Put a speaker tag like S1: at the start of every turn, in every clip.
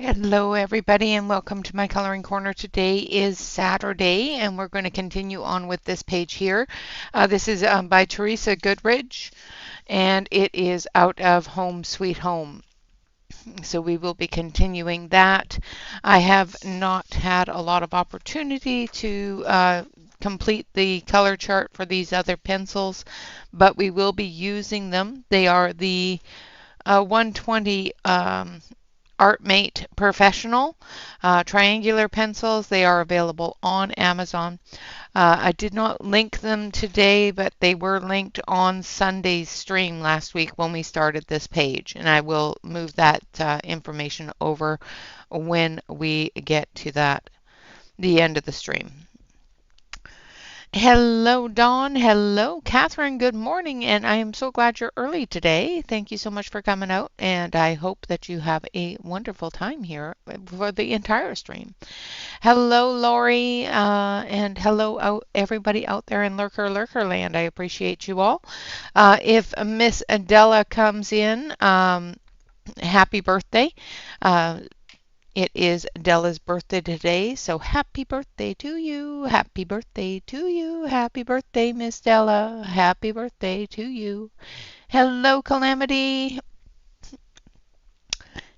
S1: Hello everybody and welcome to my coloring corner. Today is Saturday and we're going to continue on with this page here. This is by Teresa Goodridge and it is out of Home Sweet Home. So we will be continuing that. I have not had a lot of opportunity to complete the color chart for these other pencils, but we will be using them. They are the 120 ArtMate Professional triangular pencils. They are available on Amazon. I did not link them today, but they were linked on Sunday's stream last week when we started this page, and I will move that information over when we get to the end of the stream. Hello, Dawn. Hello, Catherine. Good morning, and I am so glad you're early today. Thank you so much for coming out, and I hope that you have a wonderful time here for the entire stream. Hello, Lori, and hello, everybody out there in Lurker Land. I appreciate you all. If Miss Adela comes in, happy birthday. It is Della's birthday today, so happy birthday to you. Happy birthday to you. Happy birthday, Miss Della. Happy birthday to you. Hello, Calamity.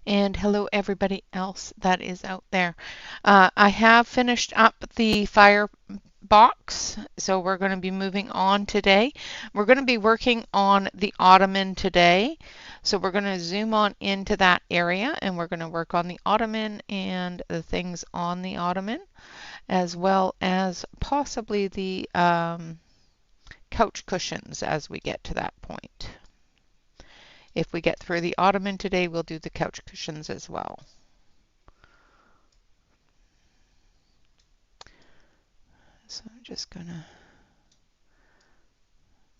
S1: And hello, everybody else that is out there. I have finished up the fire box, so we're going to be moving on today. We're going to be working on the ottoman today. So we're going to zoom on into that area and we're going to work on the ottoman and the things on the ottoman, as well as possibly the couch cushions as we get to that point. If we get through the ottoman today, we'll do the couch cushions as well. So I'm just going to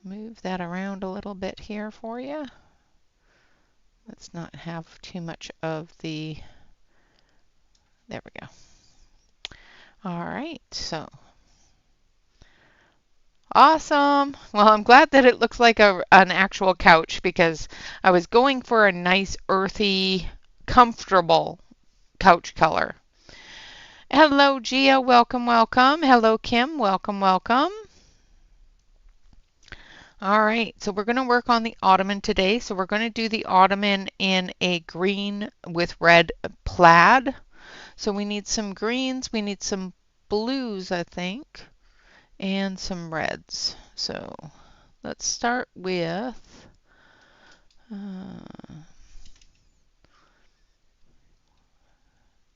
S1: move that around a little bit here for you. Let's not have too much of the, there we go. All right, so awesome. Well, I'm glad that it looks like an actual couch because I was going for a nice earthy, comfortable couch color. Hello, Gia. Welcome, welcome. Hello, Kim. Welcome, welcome. All right, so we're going to work on the ottoman today. So we're going to do the ottoman in a green with red plaid. So we need some greens, we need some blues, I think, and some reds. So let's start with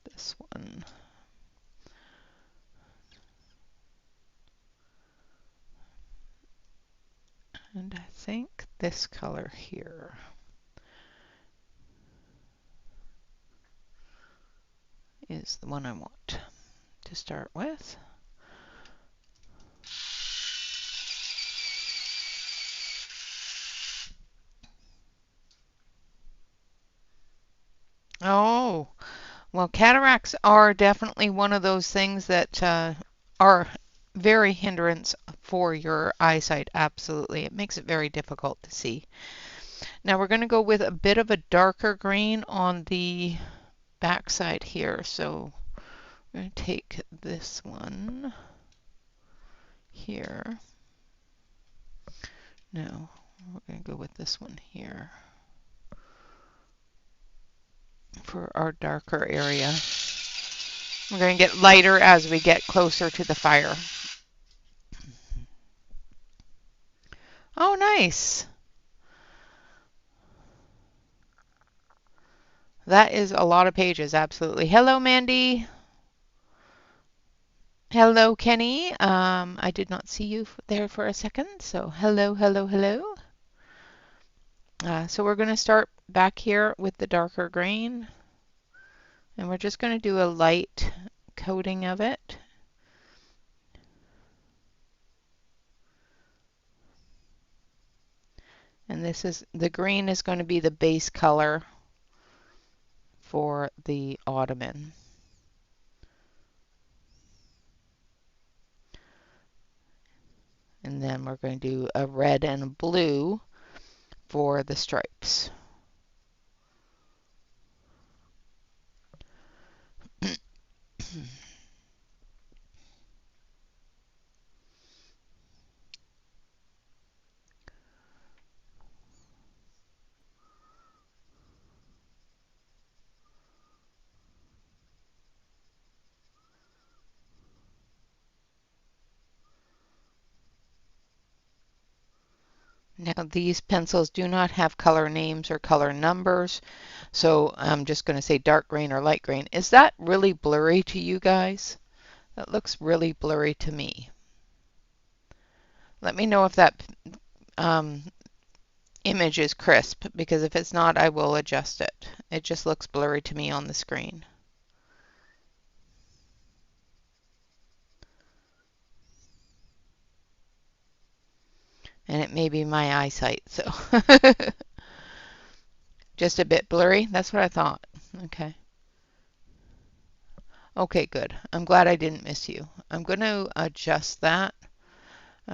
S1: this one. And I think this color here is the one I want to start with. Oh, well, cataracts are definitely one of those things that are very hindrance for your eyesight. Absolutely. It makes it very difficult to see. Now we're going to go with a bit of a darker green on the back side here. So we're going to take this one here. No, we're going to go with this one here for our darker area. We're going to get lighter as we get closer to the fire. Oh, nice. That is a lot of pages, absolutely. Hello, Mandy. Hello, Kenny. I did not see you there for a second, so hello, hello, hello. So we're going to start back here with the darker green, and we're just going to do a light coating of it. And this is, the green is going to be the base color for the ottoman. And then we're going to do a red and a blue for the stripes. Now these pencils do not have color names or color numbers, so I'm just going to say dark green or light green. Is that really blurry to you guys? That looks really blurry to me. Let me know if that um, image is crisp, because if it's not, I will adjust it. It just looks blurry to me on the screen. And it may be my eyesight, so just a bit blurry. That's what I thought. Okay. Okay, good. I'm glad I didn't miss you. I'm going to adjust that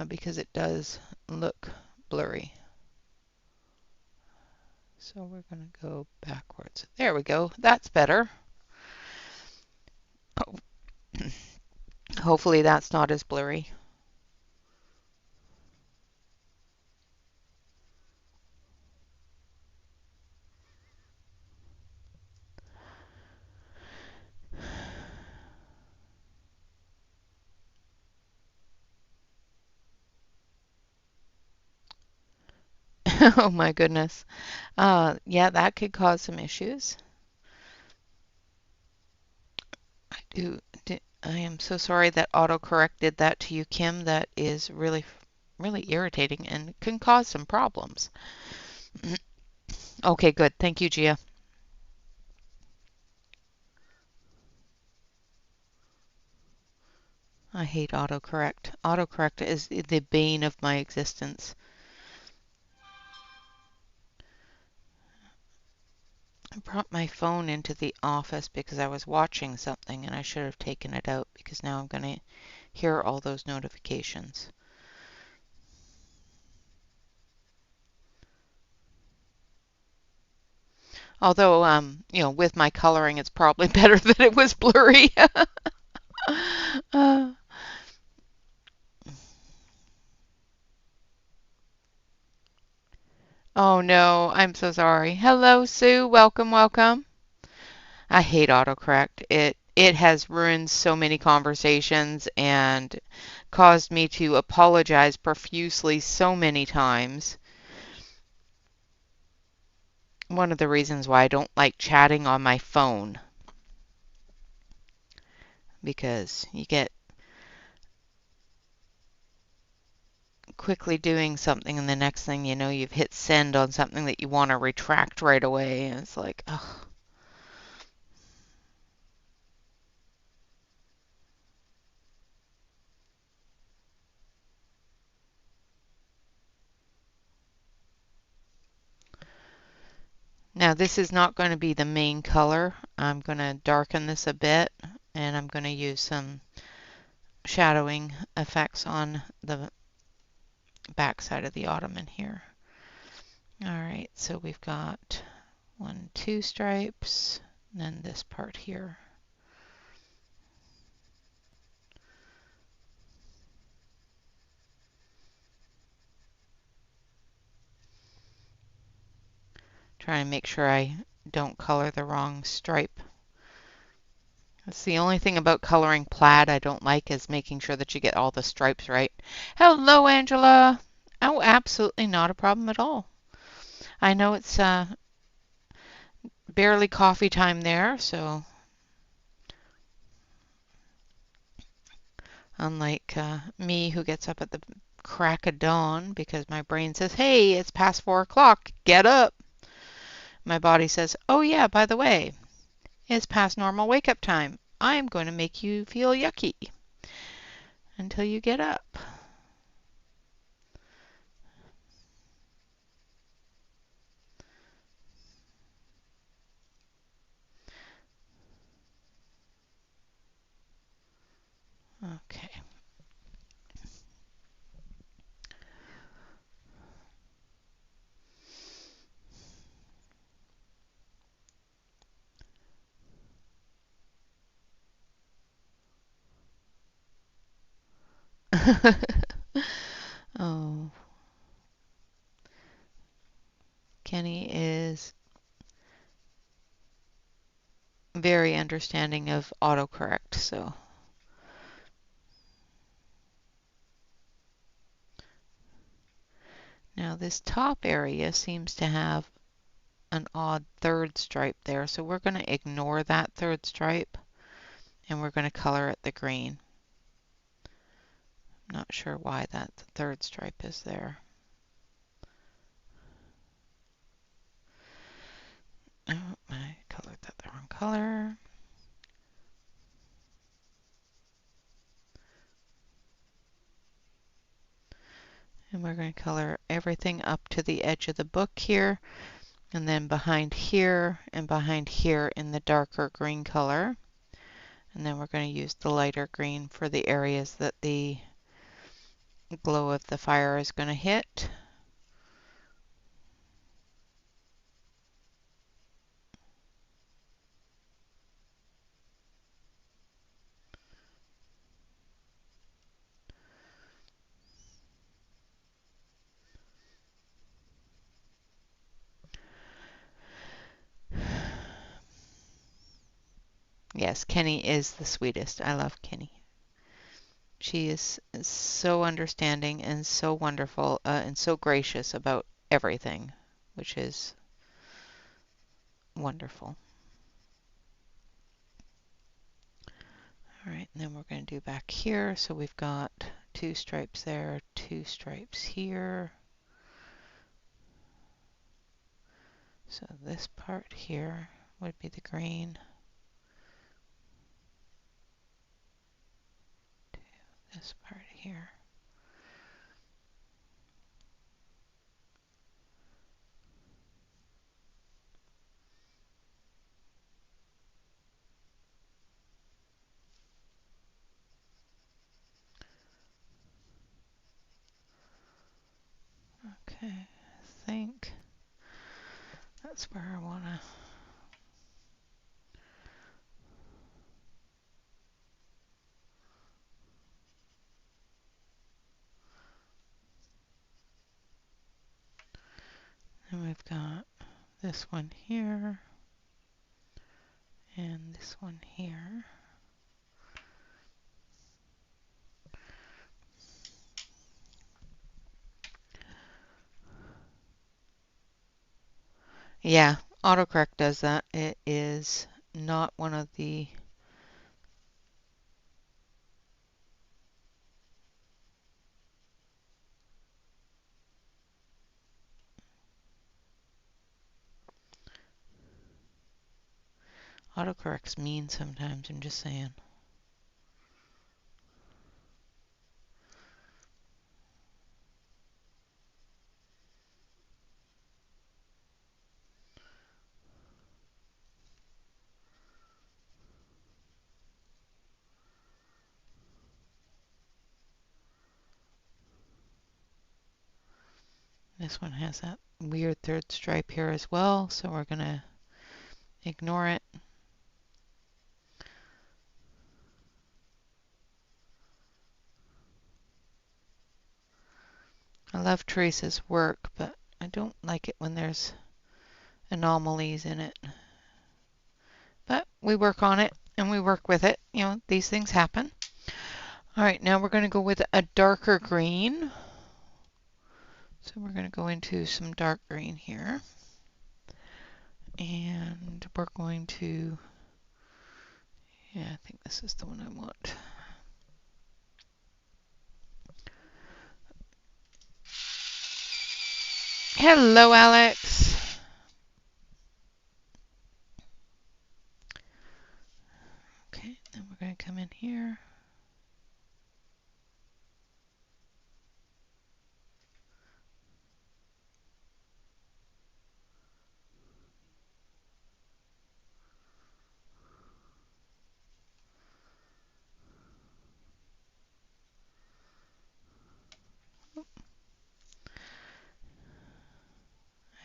S1: because it does look blurry. So we're going to go backwards. There we go. That's better. Oh. Hopefully that's not as blurry. Oh my goodness. Yeah, that could cause some issues. I am so sorry that autocorrect did that to you, Kim. That is really, really irritating and can cause some problems. Okay, good. Thank you, Gia. I hate autocorrect. Autocorrect is the bane of my existence. I brought my phone into the office because I was watching something and I should have taken it out because now I'm going to hear all those notifications. Although, with my coloring, it's probably better that it was blurry. uh, oh no, I'm so sorry. Hello, Sue. Welcome, welcome. I hate autocorrect. It has ruined so many conversations and caused me to apologize profusely so many times. One of the reasons why I don't like chatting on my phone, because you get quickly doing something and the next thing you know you've hit send on something that you want to retract right away, and it's like, ugh. Now this is not going to be the main color. I'm going to darken this a bit and I'm going to use some shadowing effects on the back side of the ottoman here. Alright, so we've got 1, 2 stripes, and then this part here. Trying to make sure I don't color the wrong stripe. That's the only thing about coloring plaid I don't like, is making sure that you get all the stripes right. Hello, Angela. Oh, absolutely not a problem at all. I know it's barely coffee time there, so unlike me, who gets up at the crack of dawn because my brain says, hey, it's past 4 o'clock, get up. My body says, oh yeah, by the way, it's past normal wake up time. I'm going to make you feel yucky until you get up. Okay. Oh, Kenny is very understanding of autocorrect, so Now this top area seems to have an odd third stripe there, so we're going to ignore that third stripe and we're going to color it the green. I'm not sure why that third stripe is there. Oh, I colored that the wrong color. And we're going to color everything up to the edge of the book here, and then behind here and behind here in the darker green color. And then we're going to use the lighter green for the areas that the glow of the fire is going to hit. Yes, Kenny is the sweetest. I love Kenny. She is so understanding and so wonderful and so gracious about everything, which is wonderful. All right, and then we're going to do back here. So we've got 2 stripes there, 2 stripes here. So this part here would be the green. This part here. Okay, I think that's where I want to. And we've got this one here and this one here. Yeah, autocorrect does that. It is not one of the autocorrect's mean sometimes, I'm just saying. This one has that weird third stripe here as well, so we're going to ignore it. I love Teresa's work, but I don't like it when there's anomalies in it. But we work on it and we work with it. You know, these things happen. All right, now we're going to go with a darker green. So we're going to go into some dark green here. And we're going to, yeah, I think this is the one I want. Hello, Alex. Okay, then we're going to come in here.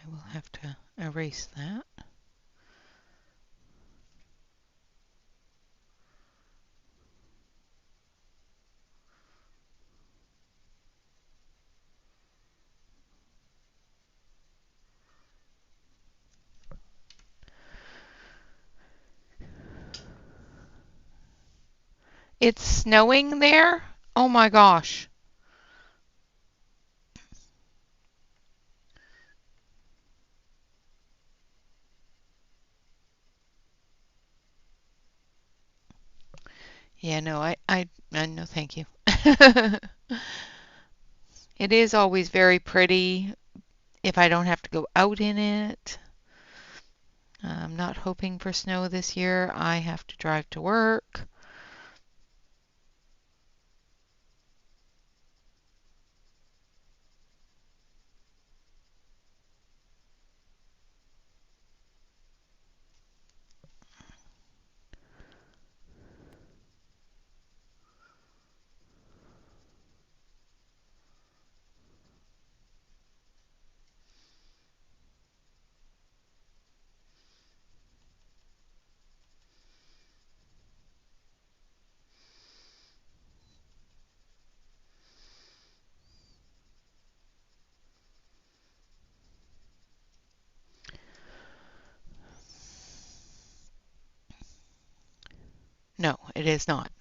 S1: I will have to erase that. It's snowing there? Oh my gosh. Yeah, no, I no, thank you. It is always very pretty if I don't have to go out in it. I'm not hoping for snow this year. I have to drive to work. No, it is not.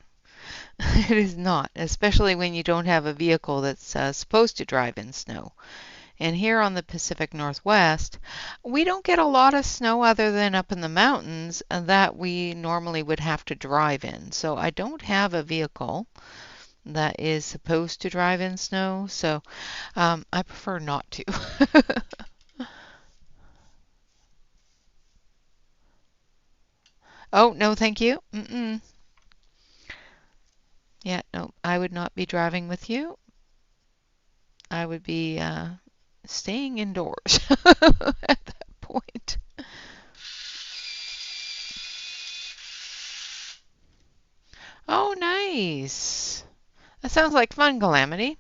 S1: It is not, especially when you don't have a vehicle that's supposed to drive in snow. And here on the Pacific Northwest, we don't get a lot of snow other than up in the mountains that we normally would have to drive in. So I don't have a vehicle that is supposed to drive in snow, so I prefer not to. Oh, no, thank you. Mm-mm. Yeah, no, I would not be driving with you. I would be staying indoors at that point. Oh, nice. That sounds like fun, Calamity.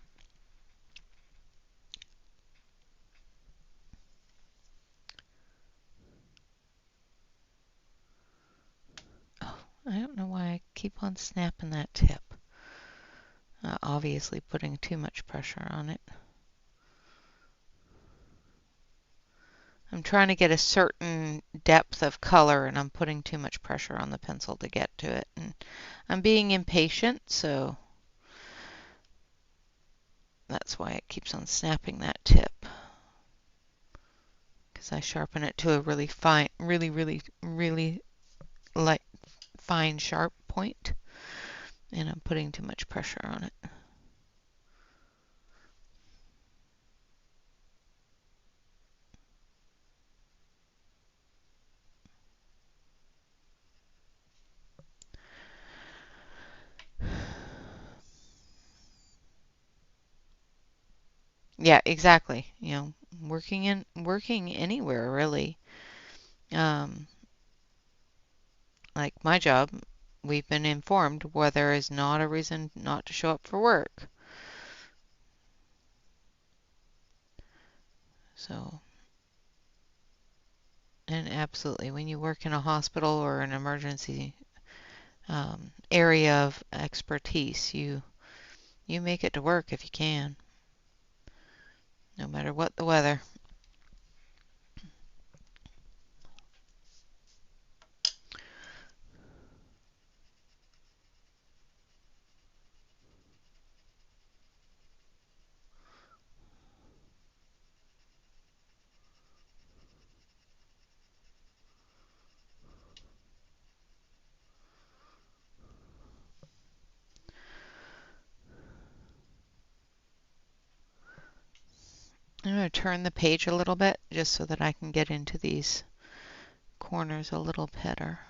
S1: Oh, I don't know why I keep on snapping that tip. Obviously putting too much pressure on it. I'm trying to get a certain depth of color and I'm putting too much pressure on the pencil to get to it. And I'm being impatient, so that's why it keeps on snapping that tip. Because I sharpen it to a really fine, really light, fine, sharp point, and I'm putting too much pressure on it. Yeah, exactly. You know, working anywhere really. Um, like my job, we've been informed weather is not a reason not to show up for work. So, and absolutely, when you work in a hospital or an emergency area of expertise, you make it to work if you can, no matter what the weather. I'm going to turn the page a little bit just so that I can get into these corners a little better.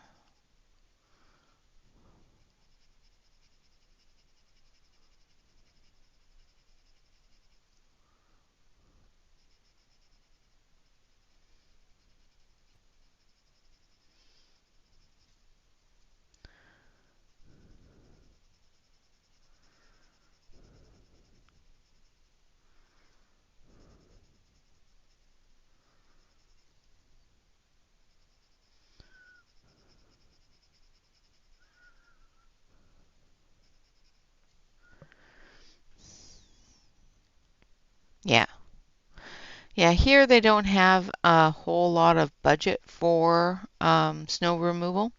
S1: Yeah. Yeah, here they don't have a whole lot of budget for snow removal.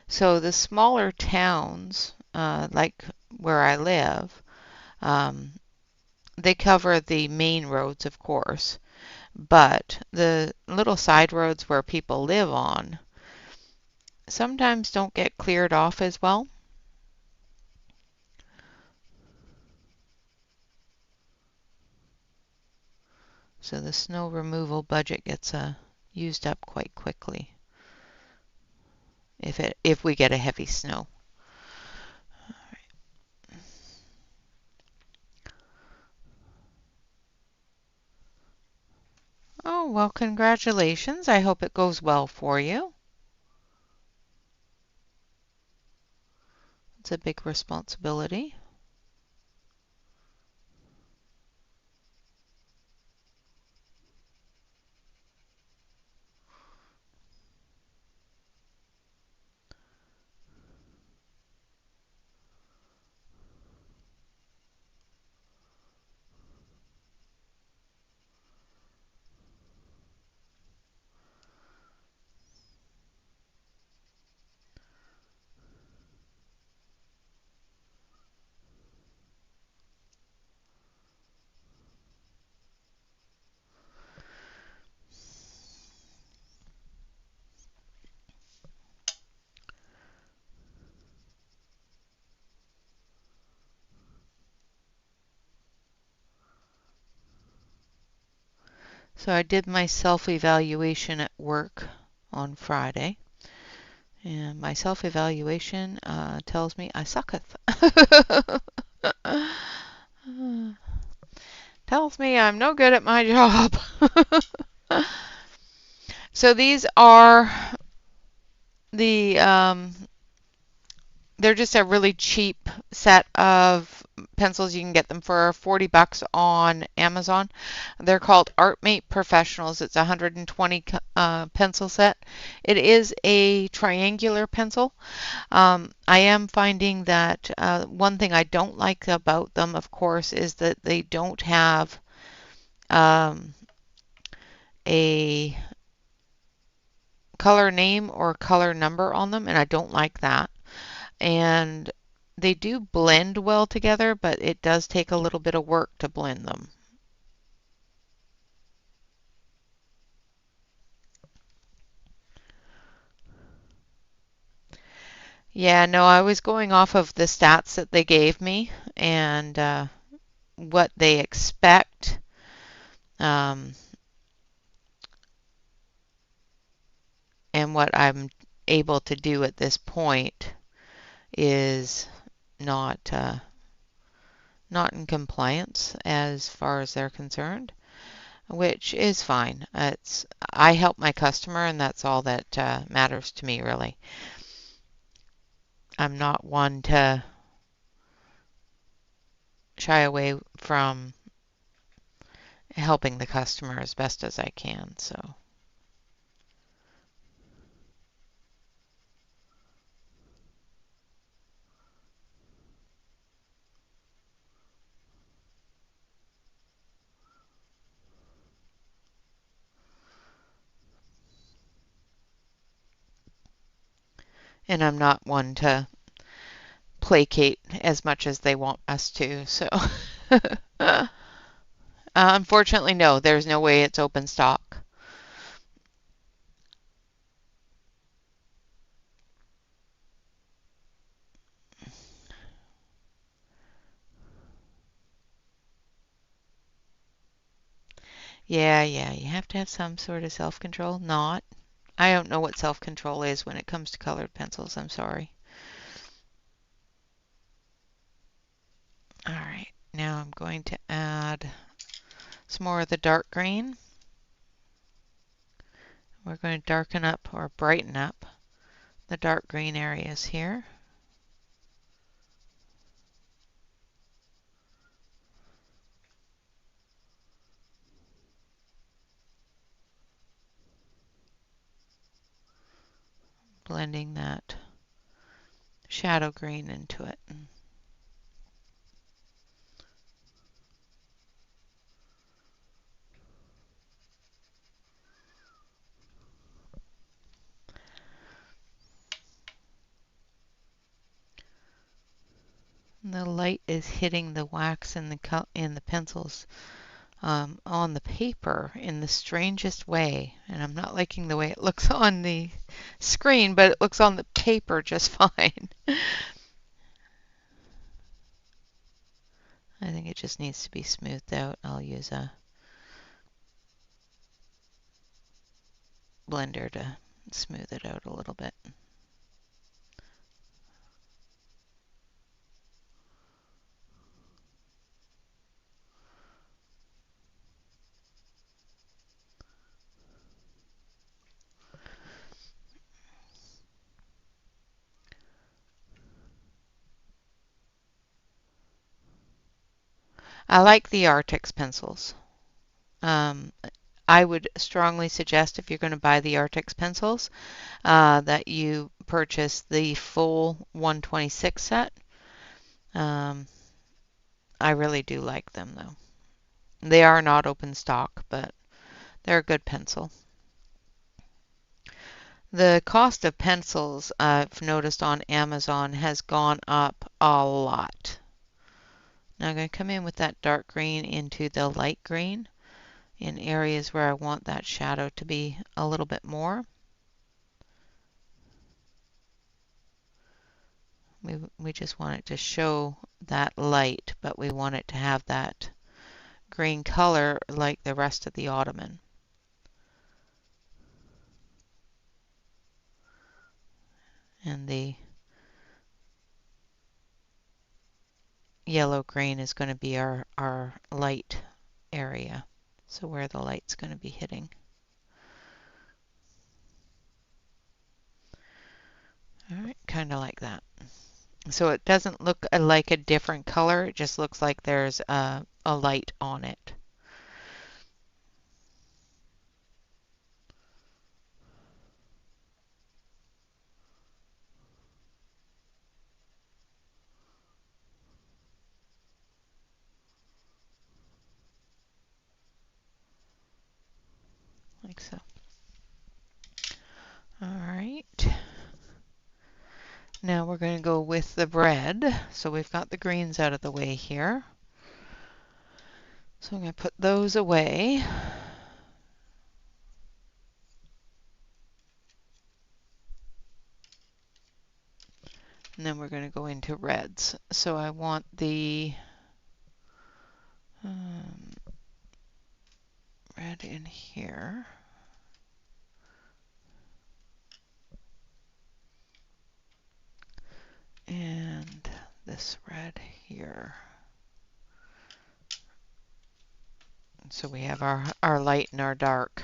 S1: So the smaller towns, like where I live, um, they cover the main roads, of course, but the little side roads where people live on sometimes don't get cleared off as well. So the snow removal budget gets used up quite quickly if we get a heavy snow. Oh, well, congratulations. I hope it goes well for you. It's a big responsibility. So I did my self-evaluation at work on Friday. And my self-evaluation tells me I sucketh. Tells me I'm no good at my job. So these are the they're just a really cheap set of pencils. You can get them for 40 bucks on Amazon. They're called ArtMate Professionals. It's a 120 pencil set. It is a triangular pencil. I am finding that one thing I don't like about them, of course, is that they don't have a color name or color number on them, and I don't like that. And they do blend well together, but it does take a little bit of work to blend them. Yeah, no, I was going off of the stats that they gave me and what they expect. Um, and what I'm able to do at this point is not not in compliance as far as they're concerned, which is fine. I help my customer, and that's all that matters to me, really. I'm not one to shy away from helping the customer as best as I can. So, and I'm not one to placate as much as they want us to. So, unfortunately, no, there's no way it's open stock. Yeah, yeah, you have to have some sort of self-control. Not. I don't know what self-control is when it comes to colored pencils. I'm sorry. All right, now I'm going to add some more of the dark green. We're going to darken up or brighten up the dark green areas here. Blending that shadow green into it. The light is hitting the wax in the pencils on the paper in the strangest way, and I'm not liking the way it looks on the screen, but it looks on the paper just fine. I think it just needs to be smoothed out. I'll use a blender to smooth it out a little bit. I like the Artix pencils. Um, I would strongly suggest if you're going to buy the Artix pencils that you purchase the full 126 set. Um, I really do like them though. They are not open stock, but they're a good pencil. The cost of pencils I've noticed on Amazon has gone up a lot. Now I'm going to come in with that dark green into the light green in areas where I want that shadow to be a little bit more. We just want it to show that light, but we want it to have that green color like the rest of the ottoman. And the yellow green is going to be our light area. So where the light's going to be hitting. All right, kind of like that. So it doesn't look like a different color, it just looks like there's a light on it. Like so. All right. Now we're going to go with the red. So we've got the greens out of the way here. So I'm going to put those away. And then we're going to go into reds. So I want the red in here. And this red here. So we have our light and our dark.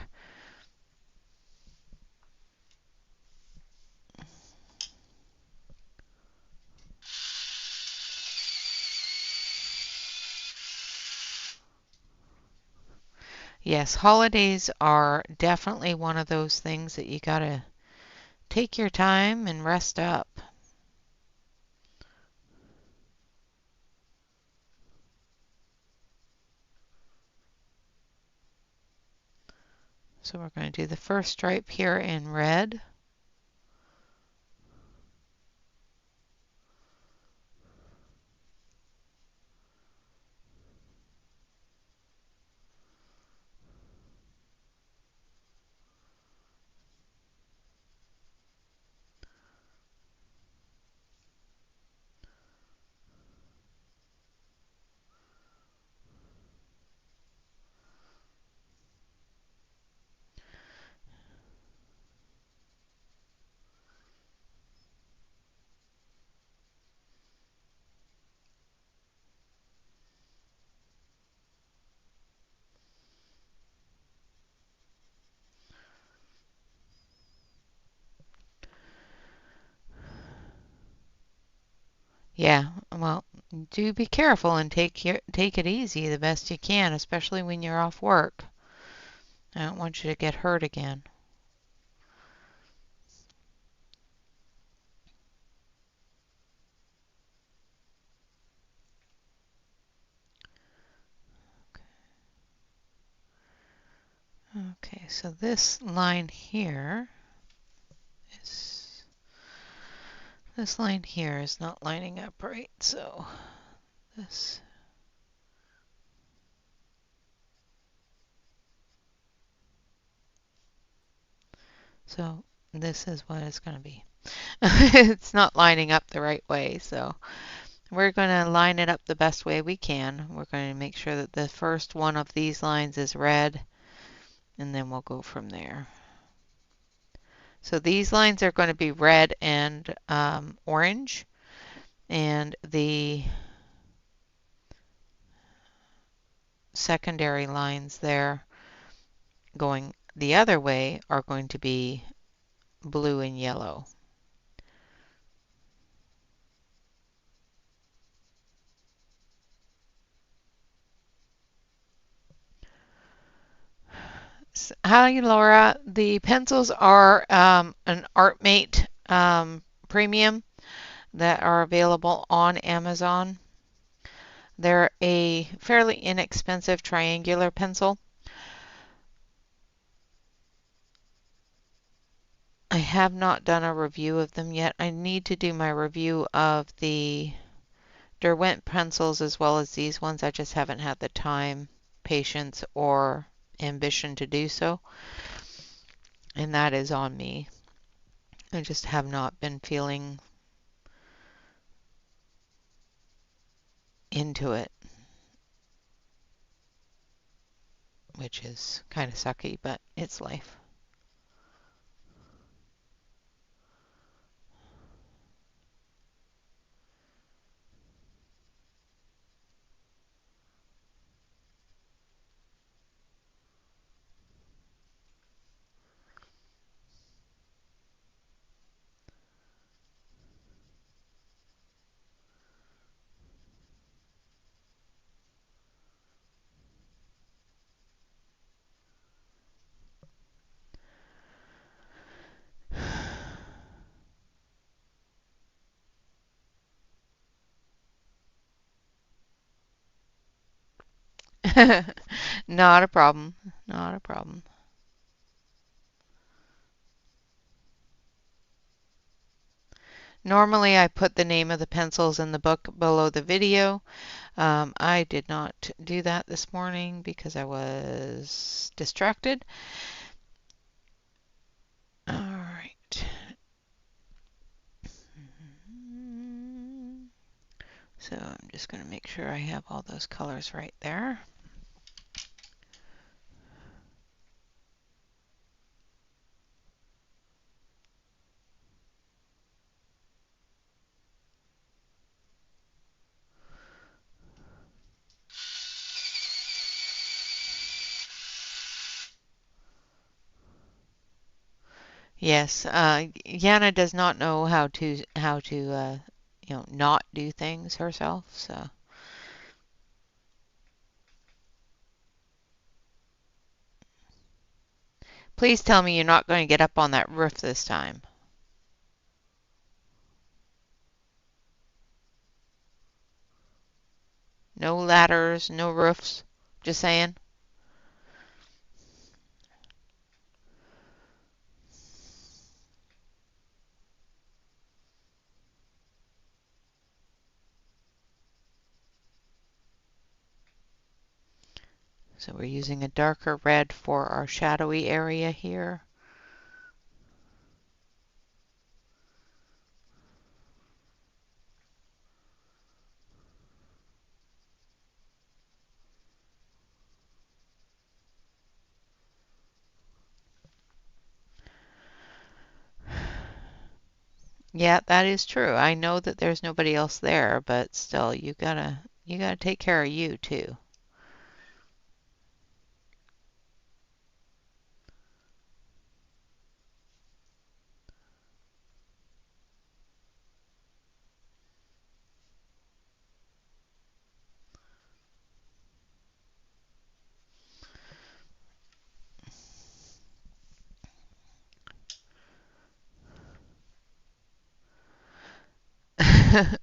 S1: Yes, holidays are definitely one of those things that you gotta take your time and rest up. So we're going to do the first stripe here in red. Yeah, well, do be careful and take it easy the best you can, especially when you're off work. I don't want you to get hurt again. Okay, so this line here is not lining up right, so this. So this is what it's going to be. It's not lining up the right way, so we're going to line it up the best way we can. We're going to make sure that the first one of these lines is red, and then we'll go from there. So these lines are going to be red and orange, and the secondary lines there going the other way are going to be blue and yellow. Hi, Laura. The pencils are an ArtMate premium that are available on Amazon. They're a fairly inexpensive triangular pencil. I have not done a review of them yet. I need to do my review of the Derwent pencils as well as these ones. I just haven't had the time, patience, or ambition to do so, and that is on me. I just have not been feeling into it, which is kind of sucky, but it's life. Not a problem. Not a problem. Normally I put the name of the pencils in the book below the video. I did not do that this morning because I was distracted. All right. So I'm just going to make sure I have all those colors right there. Yes, Yana does not know how to not do things herself. So please tell me you're not going to get up on that roof this time. No ladders, no roofs. Just saying. So we're using a darker red for our shadowy area here. Yeah, that is true. I know that there's nobody else there, but still you gotta take care of you too.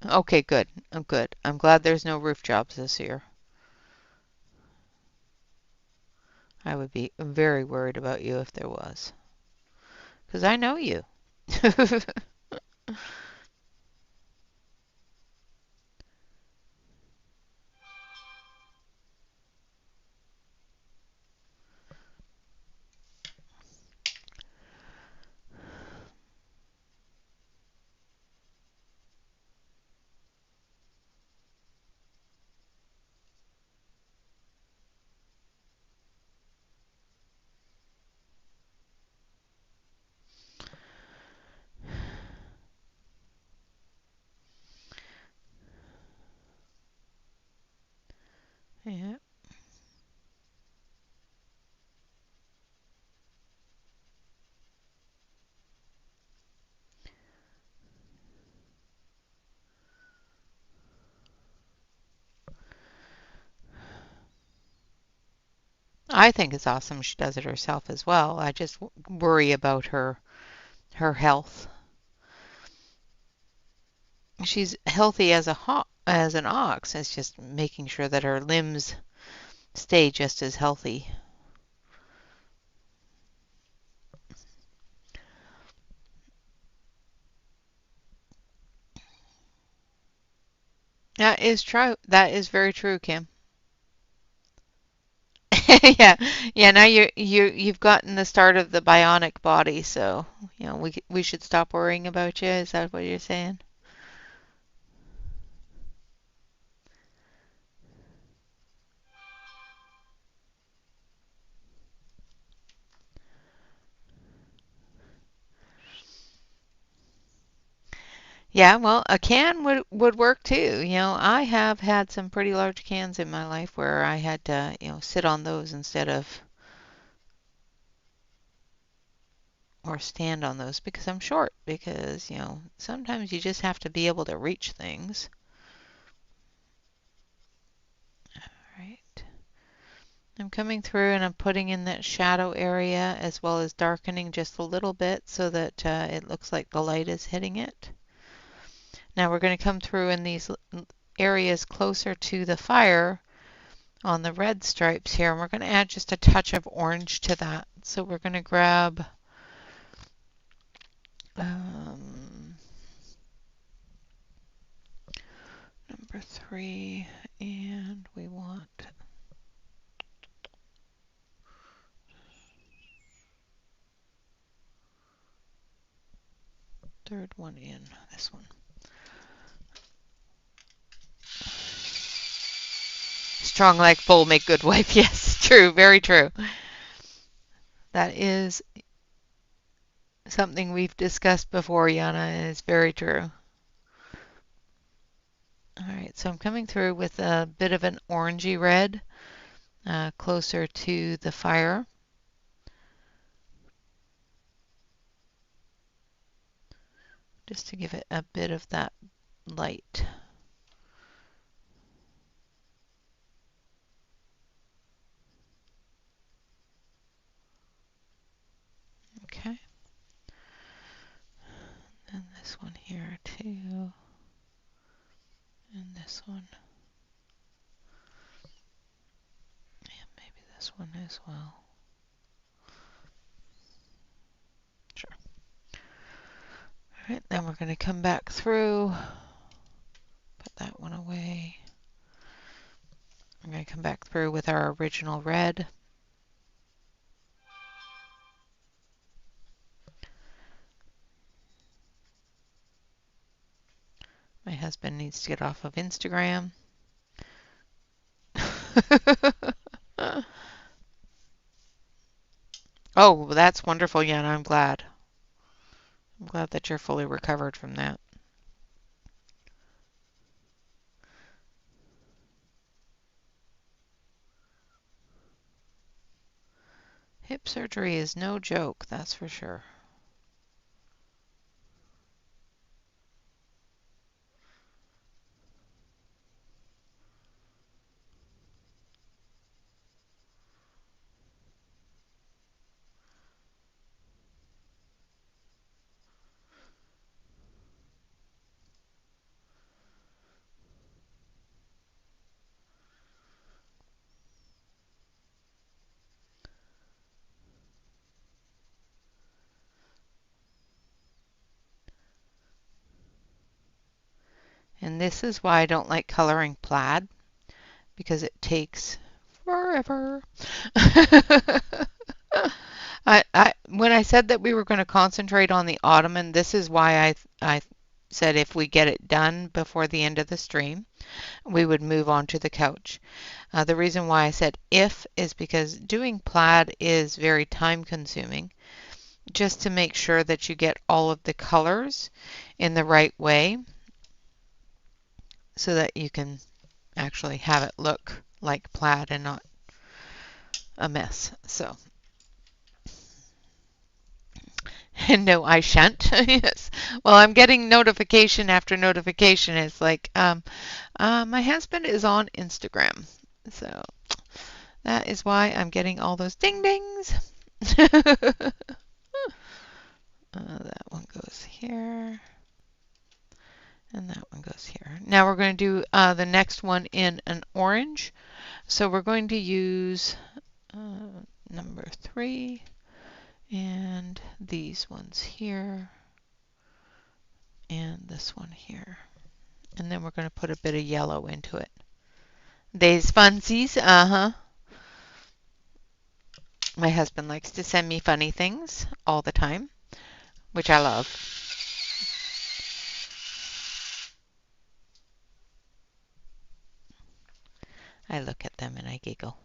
S1: Okay, good. I'm good. I'm glad there's no roof jobs this year. I would be very worried about you if there was, because I know you. Yeah. I think it's awesome she does it herself as well. I just worry about her health. She's healthy as as an ox. It's just making sure that her limbs stay just as healthy. That is true. That is very true, Kim. Yeah, yeah. Now you've gotten the start of the bionic body, so we should stop worrying about you. Is that what you're saying? Yeah, well, a can would work too. I have had some pretty large cans in my life where I had to, sit on those instead of or stand on those because I'm short because, sometimes you just have to be able to reach things. Right. I'm coming through and I'm putting in that shadow area as well as darkening just a little bit so that it looks like the light is hitting it. Now we're going to come through in these areas closer to the fire on the red stripes here, and we're going to add just a touch of orange to that. So we're going to grab um, number 3, and we want third one in, this one. Strong like bull make good wife. Yes, true, very true. That is something we've discussed before, Yana, and it's very true. All right, so I'm coming through with a bit of an orangey red closer to the fire. Just to give it a bit of that light. Okay. And this one here too. And this one. And maybe this one as well. Sure. Alright, then we're going to come back through. Put that one away. I'm going to come back through with our original red. My husband needs to get off of Instagram. Oh, that's wonderful, Yana. I'm glad. I'm glad that you're fully recovered from that. Hip surgery is no joke, that's for sure. And this is why I don't like coloring plaid, because it takes forever. When I said that we were going to concentrate on the ottoman, this is why I said if we get it done before the end of the stream, we would move on to the couch. The reason why I said if is because doing plaid is very time consuming, just to make sure that you get all of the colors in the right way so that you can actually have it look like plaid and not a mess. So, and no, I shan't. Yes. Well, I'm getting notification after notification. It's like, my husband is on Instagram. So that is why I'm getting all those ding dings. That one goes here. And that one goes here. Now we're going to do the next one in an orange. So we're going to use number 3 and these ones here and this one here. And then we're going to put a bit of yellow into it. These funsies, My husband likes to send me funny things all the time, which I love. I look at them and I giggle.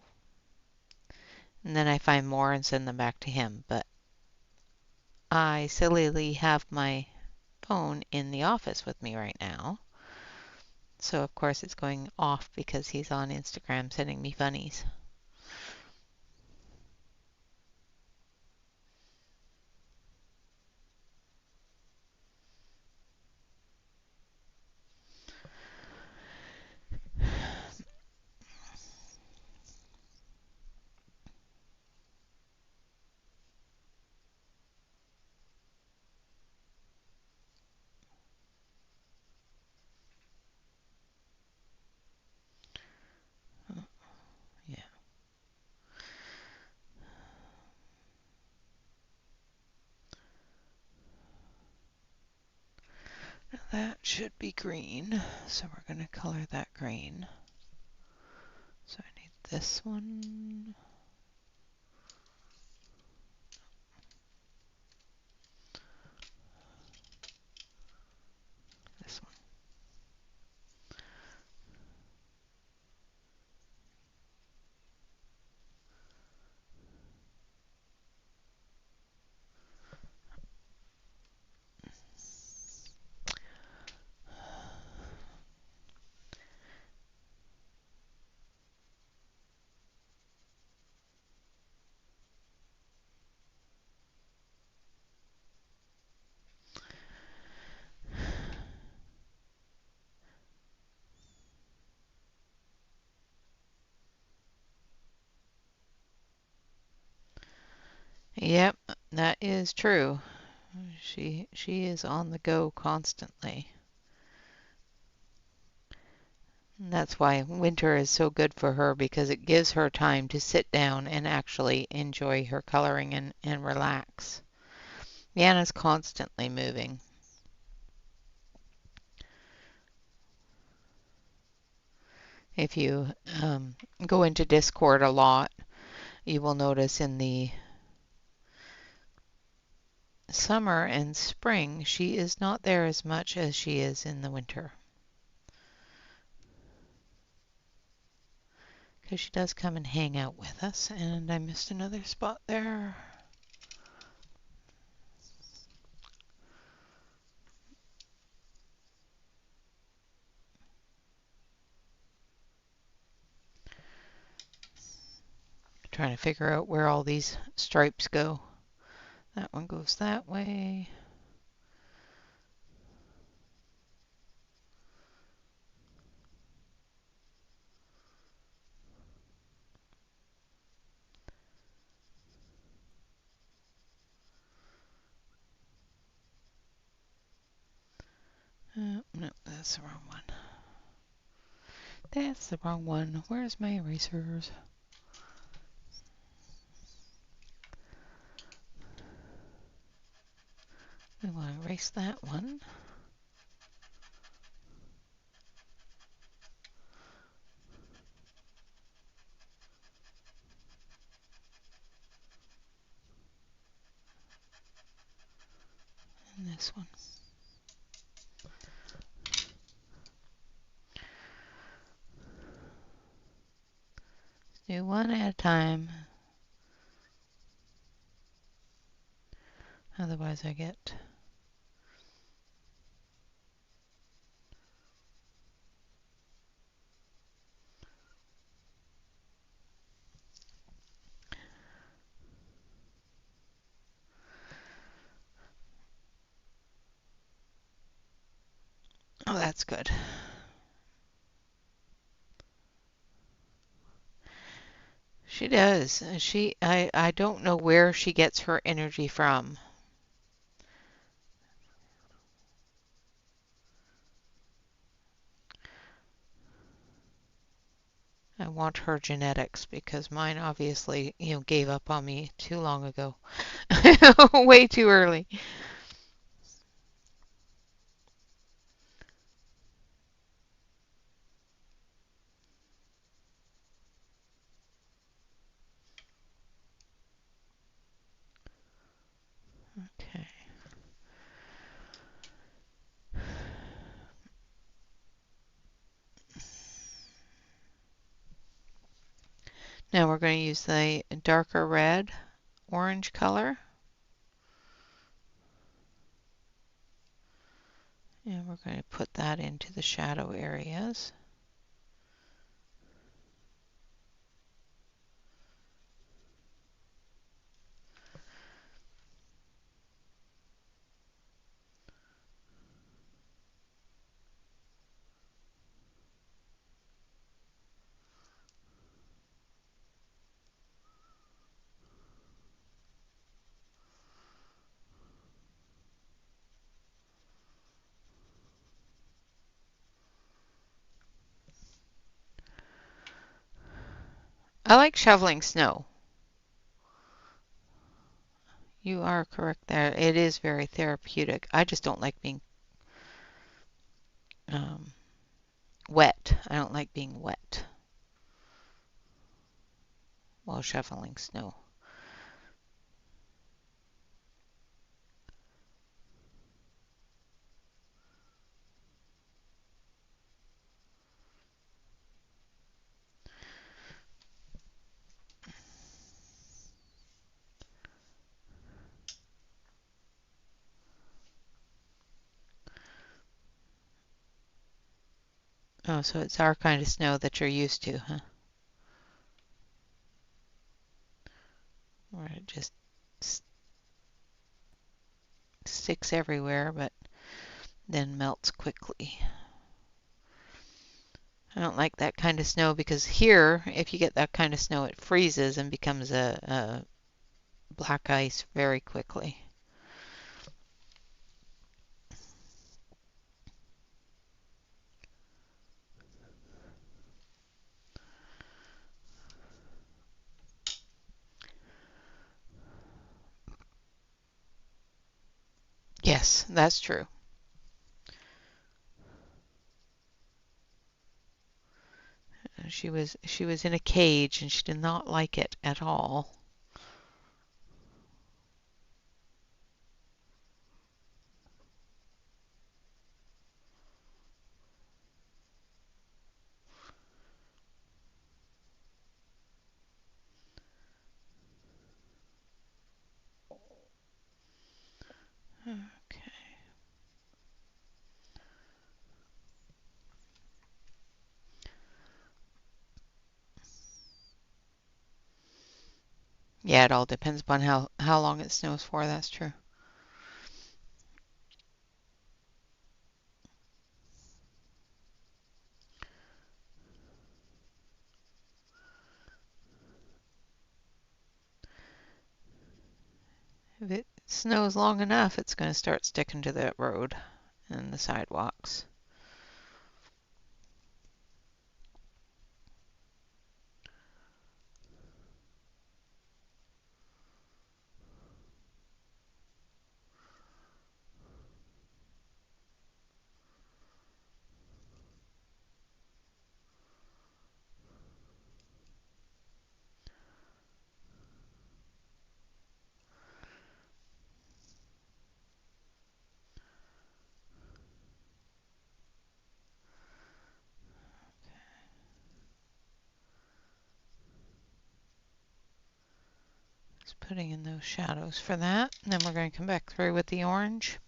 S1: And then I find more and send them back to him. But I sillily have my phone in the office with me right now. So of course it's going off because he's on Instagram sending me funnies. Yeah. That should be green, so we're going to color that green. So I need this one. This one. Yep, that is true. She is on the go constantly. And that's why winter is so good for her because it gives her time to sit down and actually enjoy her coloring and relax. Yana's constantly moving. If you go into Discord a lot, you will notice in the summer and spring, she is not there as much as she is in the winter. Because she does come and hang out with us. And I missed another spot there. Trying to figure out where all these stripes go. That one goes that way. No, that's the wrong one. That's the wrong one. Where's my erasers? We want to erase that one. And this one. Do one at a time. Otherwise I get That's good. She does. I don't know where she gets her energy from. I want her genetics because mine obviously, gave up on me too long ago. Way too early. Okay. Now we're going to use the darker red orange color. And we're going to put that into the shadow areas. I like shoveling snow. You are correct there. It is very therapeutic. I just don't like being um, wet. I don't like being wet while shoveling snow. Oh, so it's our kind of snow that you're used to, huh? Where it just sticks everywhere, but then melts quickly. I don't like that kind of snow because here, if you get that kind of snow, it freezes and becomes a black ice very quickly. Yes, that's true. She was in a cage and she did not like it at all. Okay. Yeah, it all depends upon how long it snows for, that's true. If it snows long enough, it's going to start sticking to the road and the sidewalks. Just putting in those shadows for that. And then we're going to come back through with the orange.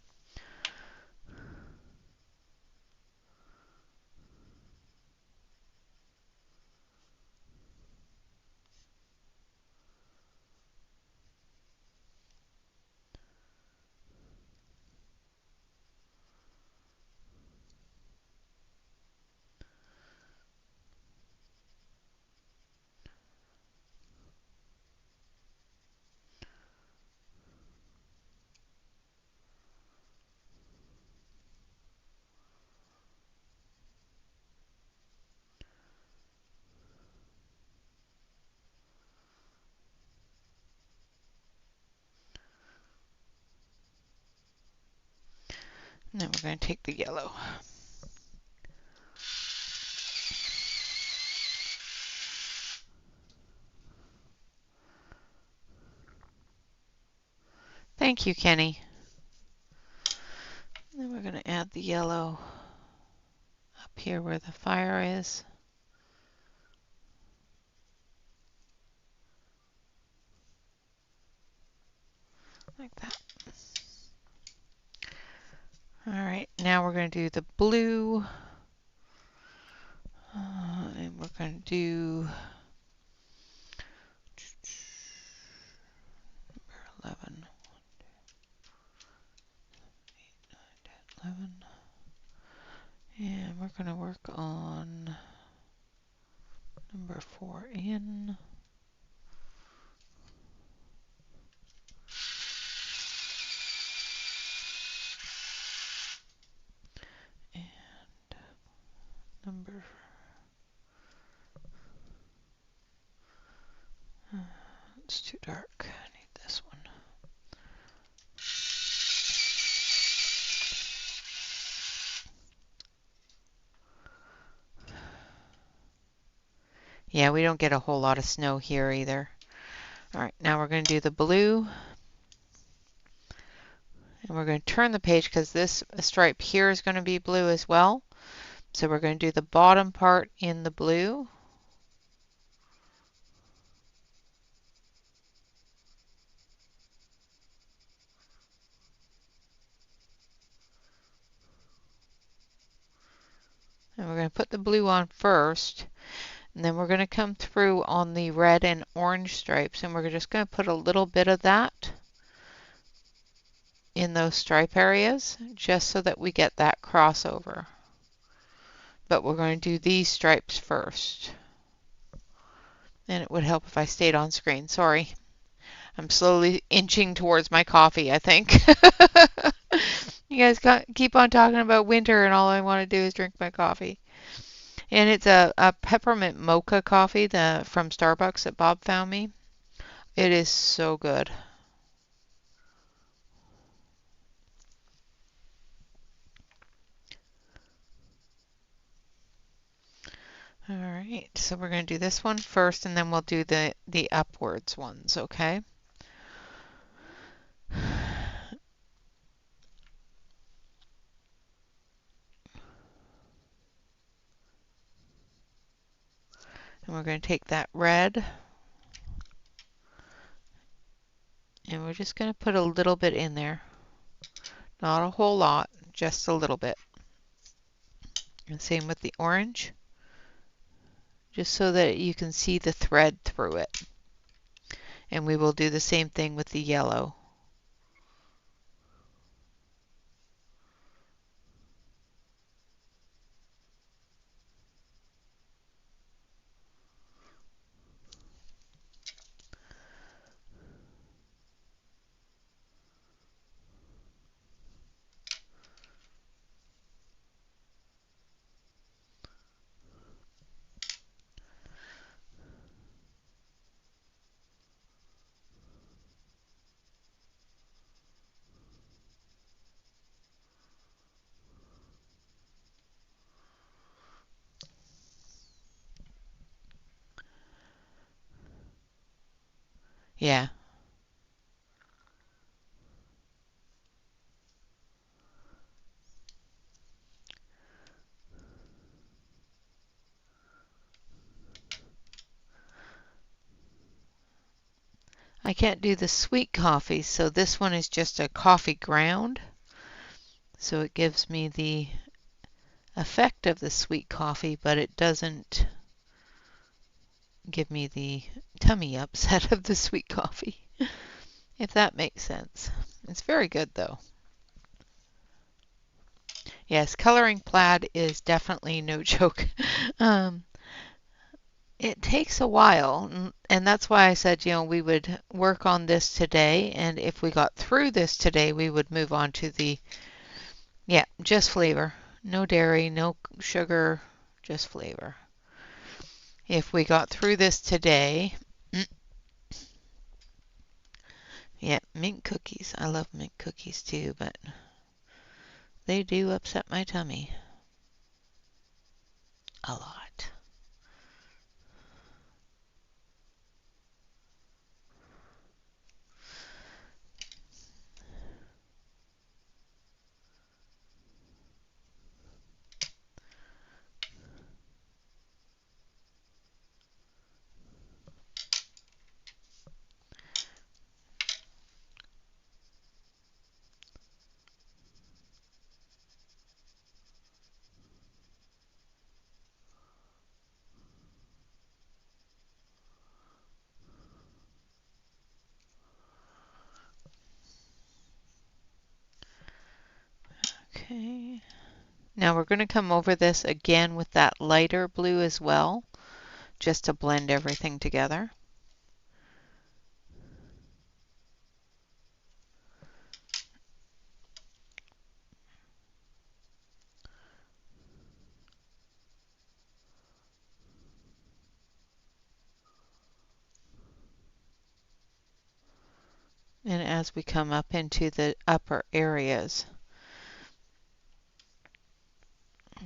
S1: And then we're going to take the yellow. Thank you, Kenny. Then we're going to add the yellow up here where the fire is. Like that. All right, now we're going to do the blue. And we're going to do number 11. 11. And we're going to work on number 4 in. And number it's too dark. I need this one. Yeah, we don't get a whole lot of snow here either. All right, now we're going to do the blue. And we're going to turn the page because this stripe here is going to be blue as well. So we're going to do the bottom part in the blue. And we're going to put the blue on first. And then we're going to come through on the red and orange stripes. And we're just going to put a little bit of that in those stripe areas just so that we get that crossover. But we're going to do these stripes first. And it would help if I stayed on screen. Sorry. I'm slowly inching towards my coffee, I think. You guys keep on talking about winter and all I want to do is drink my coffee. And it's a peppermint mocha coffee from Starbucks that Bob found me. It is so good. All right, so we're going to do this one first and then we'll do the upwards ones, okay? And we're going to take that red and we're just going to put a little bit in there. Not a whole lot, just a little bit. And same with the orange, just so that you can see the thread through it. And we will do the same thing with the yellow. Yeah. I can't do the sweet coffee, so this one is just a coffee ground. So it gives me the effect of the sweet coffee, but it doesn't give me the tummy upset of the sweet coffee, if that makes sense. It's very good though. Yes, coloring plaid is definitely no joke. It takes a while, and that's why I said, we would work on this today, and if we got through this today, we would move on to just flavor. No dairy, no sugar, just flavor. If we got through this today, mint cookies. I love mint cookies too, but they do upset my tummy a lot. Okay. Now we're going to come over this again with that lighter blue as well, just to blend everything together. And as we come up into the upper areas,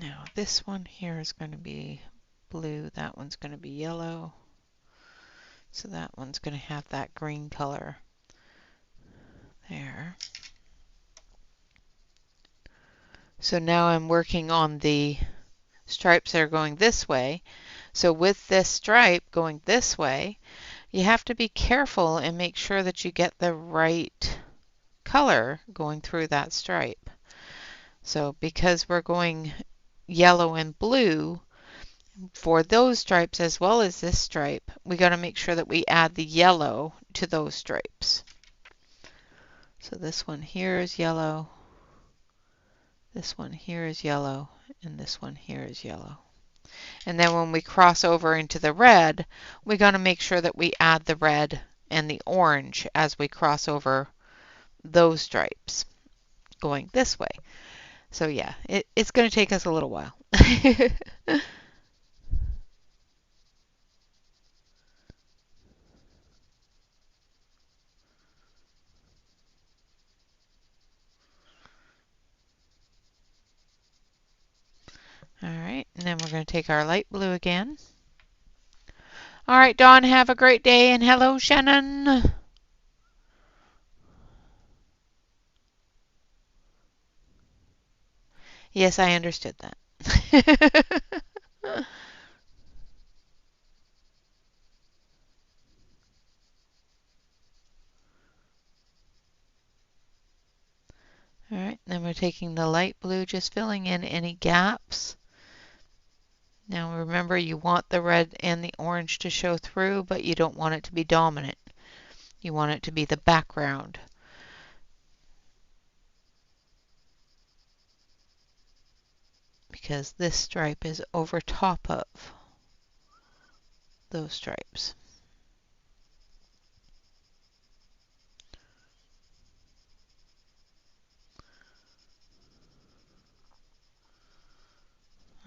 S1: now this one here is going to be blue, that one's going to be yellow, so that one's going to have that green color there. So now I'm working on the stripes that are going this way. So with this stripe going this way, you have to be careful and make sure that you get the right color going through that stripe. So because we're going yellow and blue for those stripes as well as this stripe, we got to make sure that we add the yellow to those stripes. So this one here is yellow, this one here is yellow, and this one here is yellow. And then when we cross over into the red, we got to make sure that we add the red and the orange as we cross over those stripes going this way. So yeah, it's going to take us a little while. All right, and then we're going to take our light blue again. All right, Dawn, have a great day, and hello, Shannon. Yes, I understood that. All right, then we're taking the light blue, just filling in any gaps. Now remember, you want the red and the orange to show through, but you don't want it to be dominant. You want it to be the background. Because this stripe is over top of those stripes.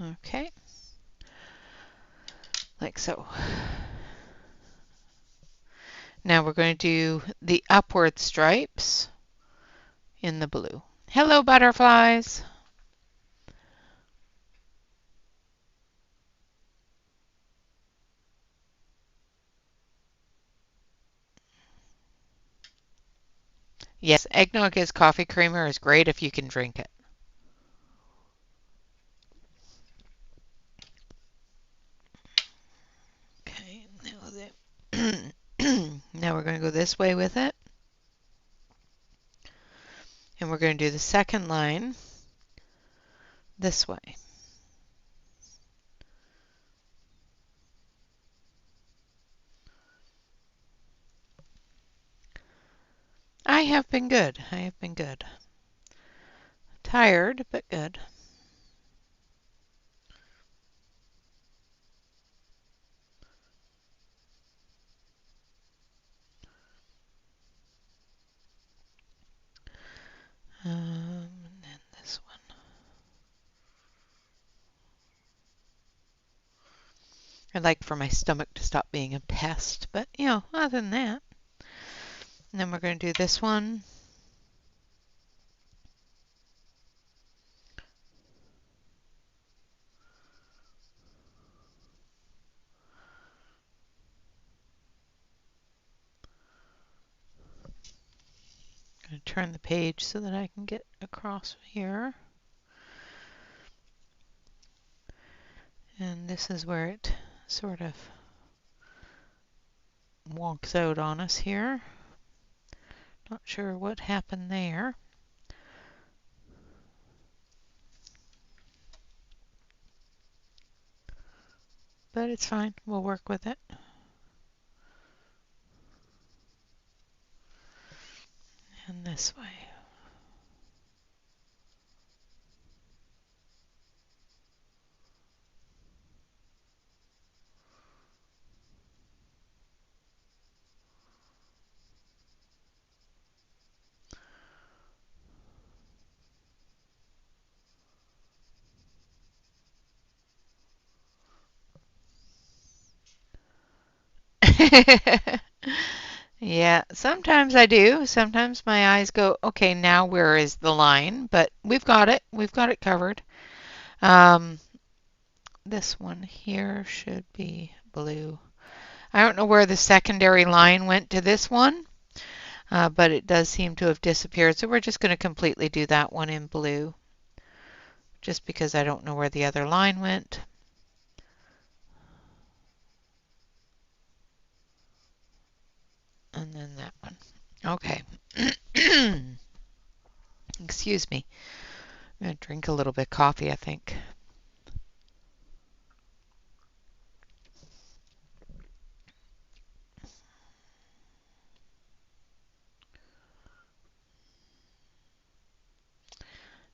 S1: Okay, like so. Now we're going to do the upward stripes in the blue. Hello, butterflies. Yes, eggnog as coffee creamer is great if you can drink it. Okay, now we're going to go this way with it. And we're going to do the second line this way. I have been good. I have been good. Tired, but good. And then this one. I'd like for my stomach to stop being a pest, but you know, other than that. And then we're going to do this one. turn the page so that I can get across here. And this is where it sort of wonks out on us here. Not sure what happened there. But it's fine. We'll work with it. And this way. Yeah, sometimes I do. Sometimes my eyes go, okay, now where is the line? But we've got it. We've got it covered. Um, this one here should be blue. I don't know where the secondary line went to this one, but it does seem to have disappeared. So we're just going to completely do that one in blue, just because I don't know where the other line went. And then that one. Okay. Excuse me. I'm going to drink a little bit of coffee, I think.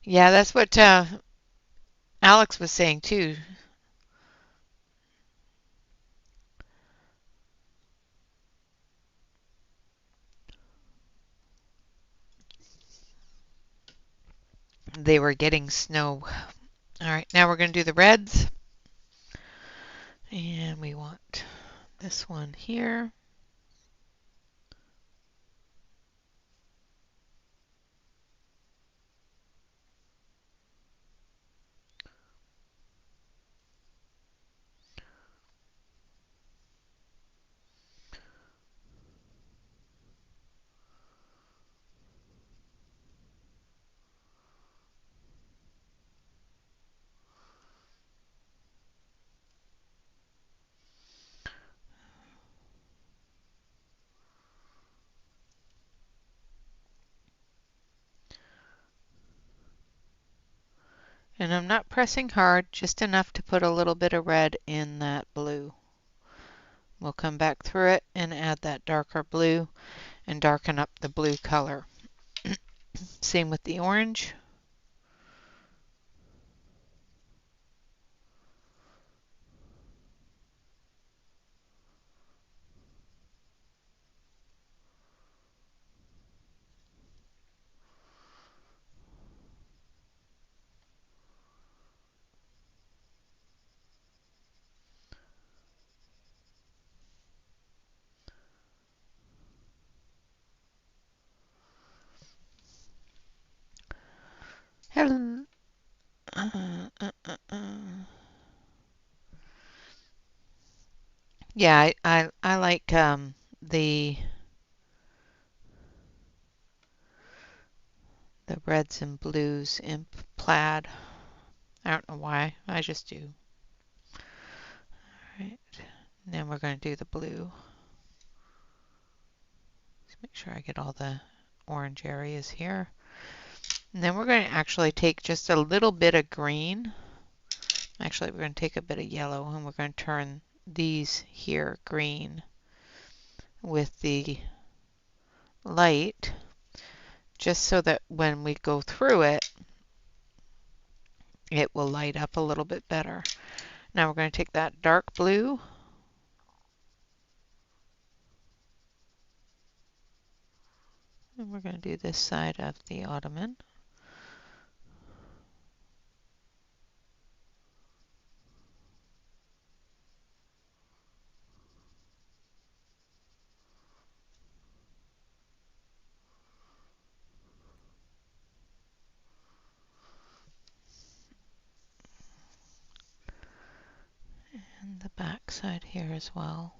S1: Yeah, that's what Alex was saying too. They were getting snow. All right, now we're going to do the reds. And we want this one here. And I'm not pressing hard, just enough to put a little bit of red in that blue. We'll come back through it and add that darker blue and darken up the blue color. Same with the orange. Hello. Yeah, I like the reds and blues in plaid. I don't know why, I just do. All right, and then we're going to do the blue. Just make sure I get all the orange areas here. And then we're going to actually take just a little bit of green. Actually, we're going to take a bit of yellow and we're going to turn these here green with the light, just so that when we go through it, it will light up a little bit better. Now we're going to take that dark blue and we're going to do this side of the ottoman. And the back side here as well.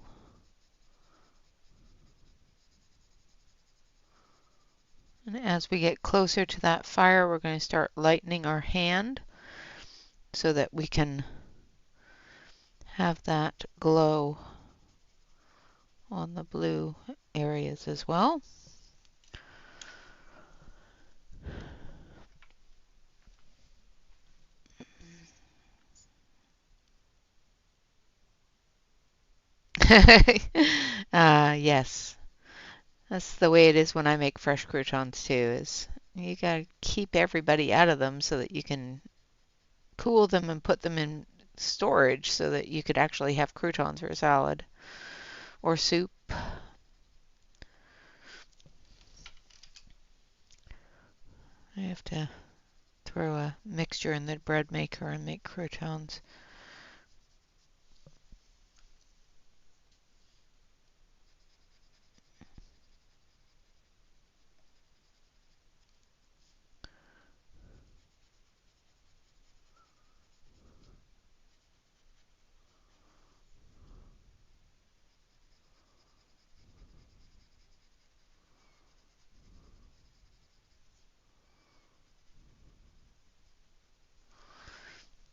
S1: And as we get closer to that fire, we're going to start lightening our hand so that we can have that glow on the blue areas as well. Yes, that's the way it is when I make fresh croutons too, is you gotta keep everybody out of them so that you can cool them and put them in storage so that you could actually have croutons or salad or soup. I have to throw a mixture in the bread maker and make croutons.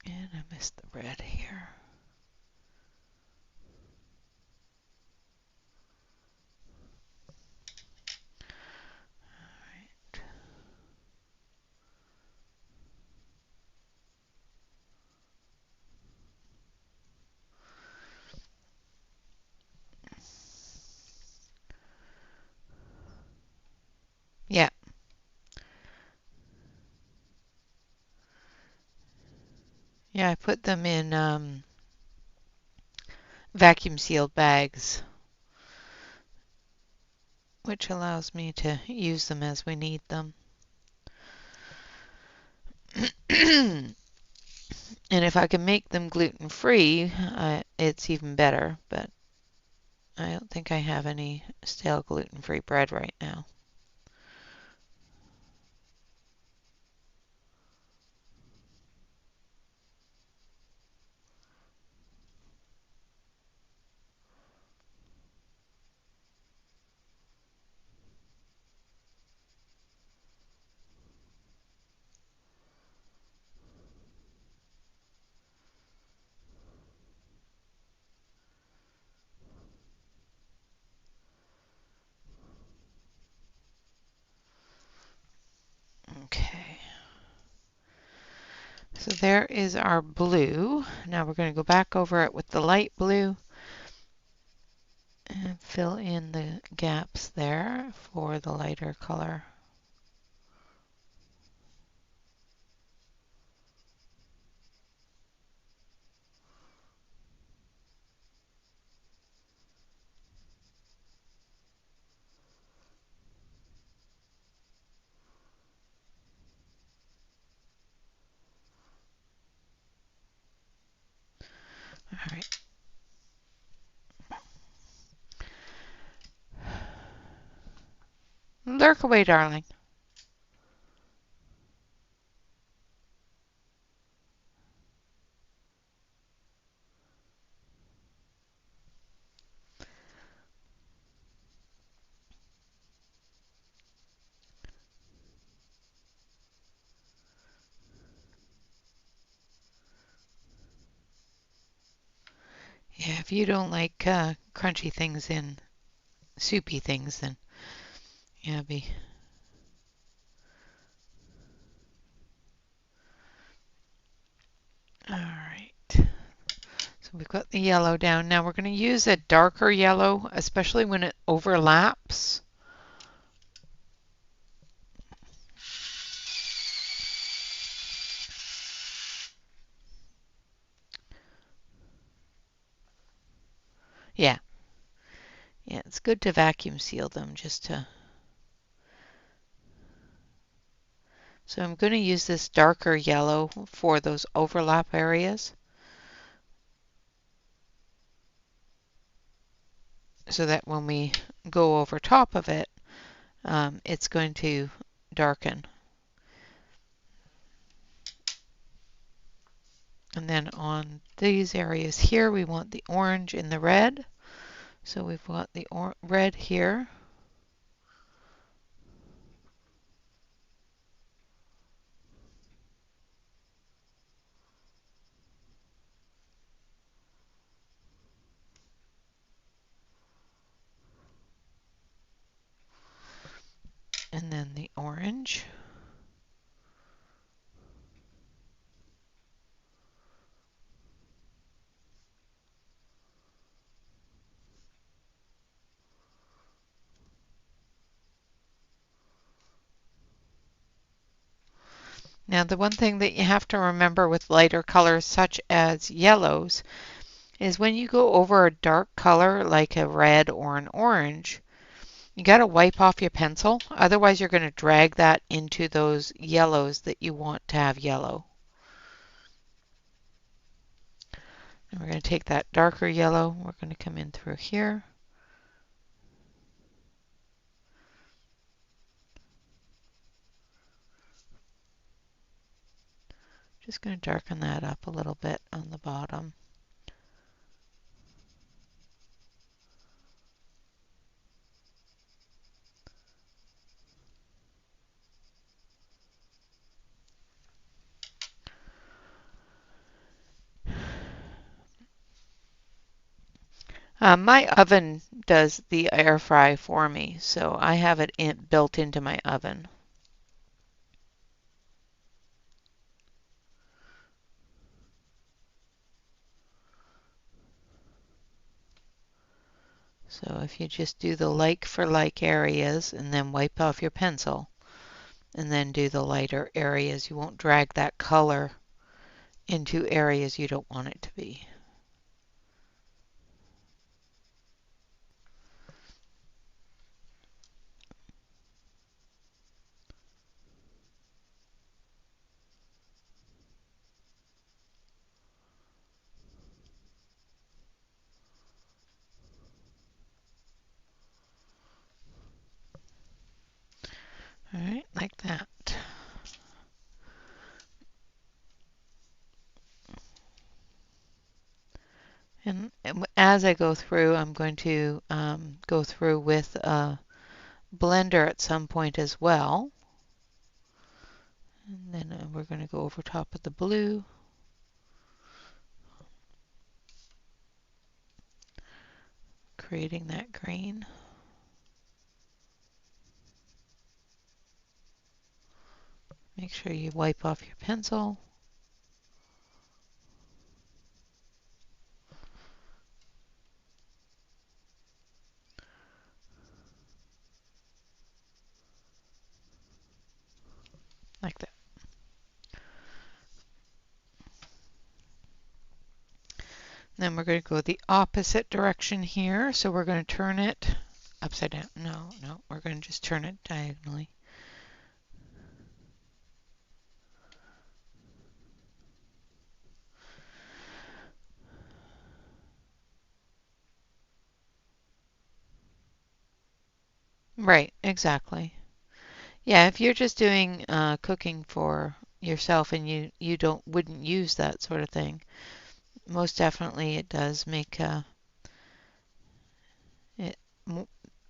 S1: And I missed the red here. All right. Yeah. Yeah, I put them in vacuum sealed bags, which allows me to use them as we need them. And if I can make them gluten-free, it's even better, but I don't think I have any stale gluten-free bread right now. Okay. So there is our blue. Now we're going to go back over it with the light blue and fill in the gaps there for the lighter color. All right. Lurk away, darling. Yeah, if you don't like crunchy things in soupy things, then yeah, be. All right. So we've got the yellow down. Now we're going to use a darker yellow, especially when it overlaps. Yeah. Yeah, it's good to vacuum seal them just to. So I'm going to use this darker yellow for those overlap areas so that when we go over top of it, it's going to darken. And then on these areas here, we want the orange and the red. So we've got the red here. And then the orange. Now the one thing that you have to remember with lighter colors such as yellows is when you go over a dark color like a red or an orange, you got to wipe off your pencil. Otherwise you're going to drag that into those yellows that you want to have yellow. And we're going to take that darker yellow, we're going to come in through here. Just going to darken that up a little bit on the bottom. My oven does the air fry for me, so I have it built into my oven. So if you just do the like for like areas and then wipe off your pencil and then do the lighter areas, you won't drag that color into areas you don't want it to be. All right, like that. And as I go through, I'm going to go through with a blender at some point as well. And then we're going to go over top of the blue. Creating that green. Make sure you wipe off your pencil. Like that. Then we're going to go the opposite direction here. So we're going to turn it upside down. No, we're going to just turn it diagonally. Right, exactly. Yeah, if you're just doing cooking for yourself and you wouldn't use that sort of thing, most definitely it does make it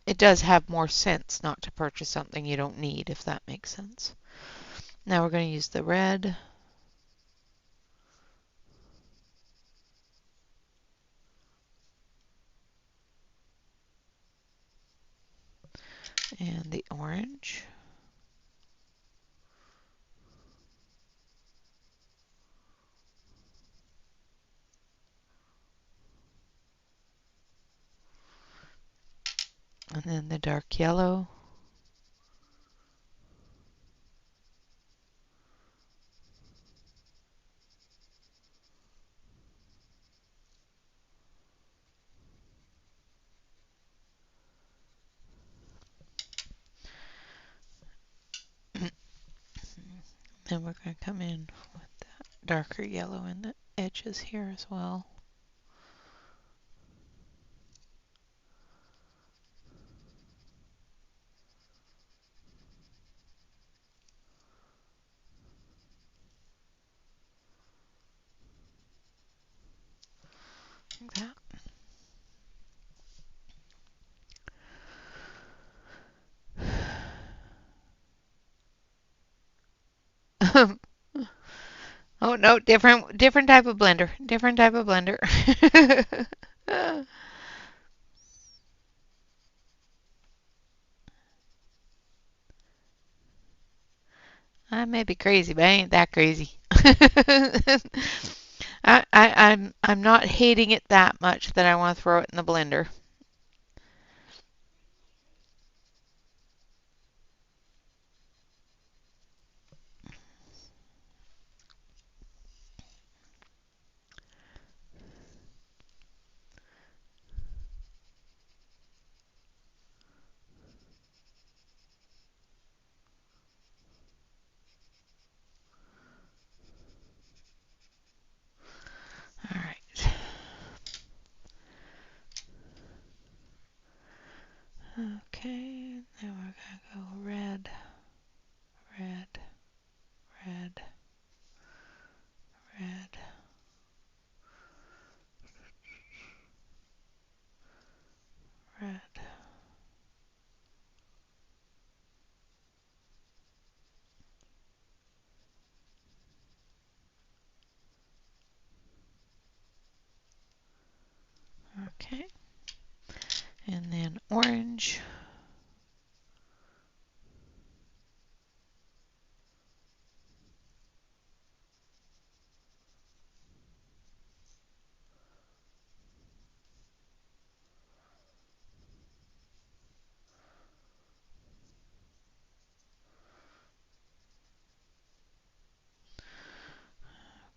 S1: it does have more sense not to purchase something you don't need, if that makes sense. Now we're going to use the red. And the orange. And then the dark yellow. Then we're going to come in with that darker yellow in the edges here as well. Like that. Oh no, different type of blender. Different type of blender. I may be crazy, but I ain't that crazy. I'm not hating it that much that I want to throw it in the blender. All right. Okay, now we're gonna go red, red, red, red, red. Okay, and then orange.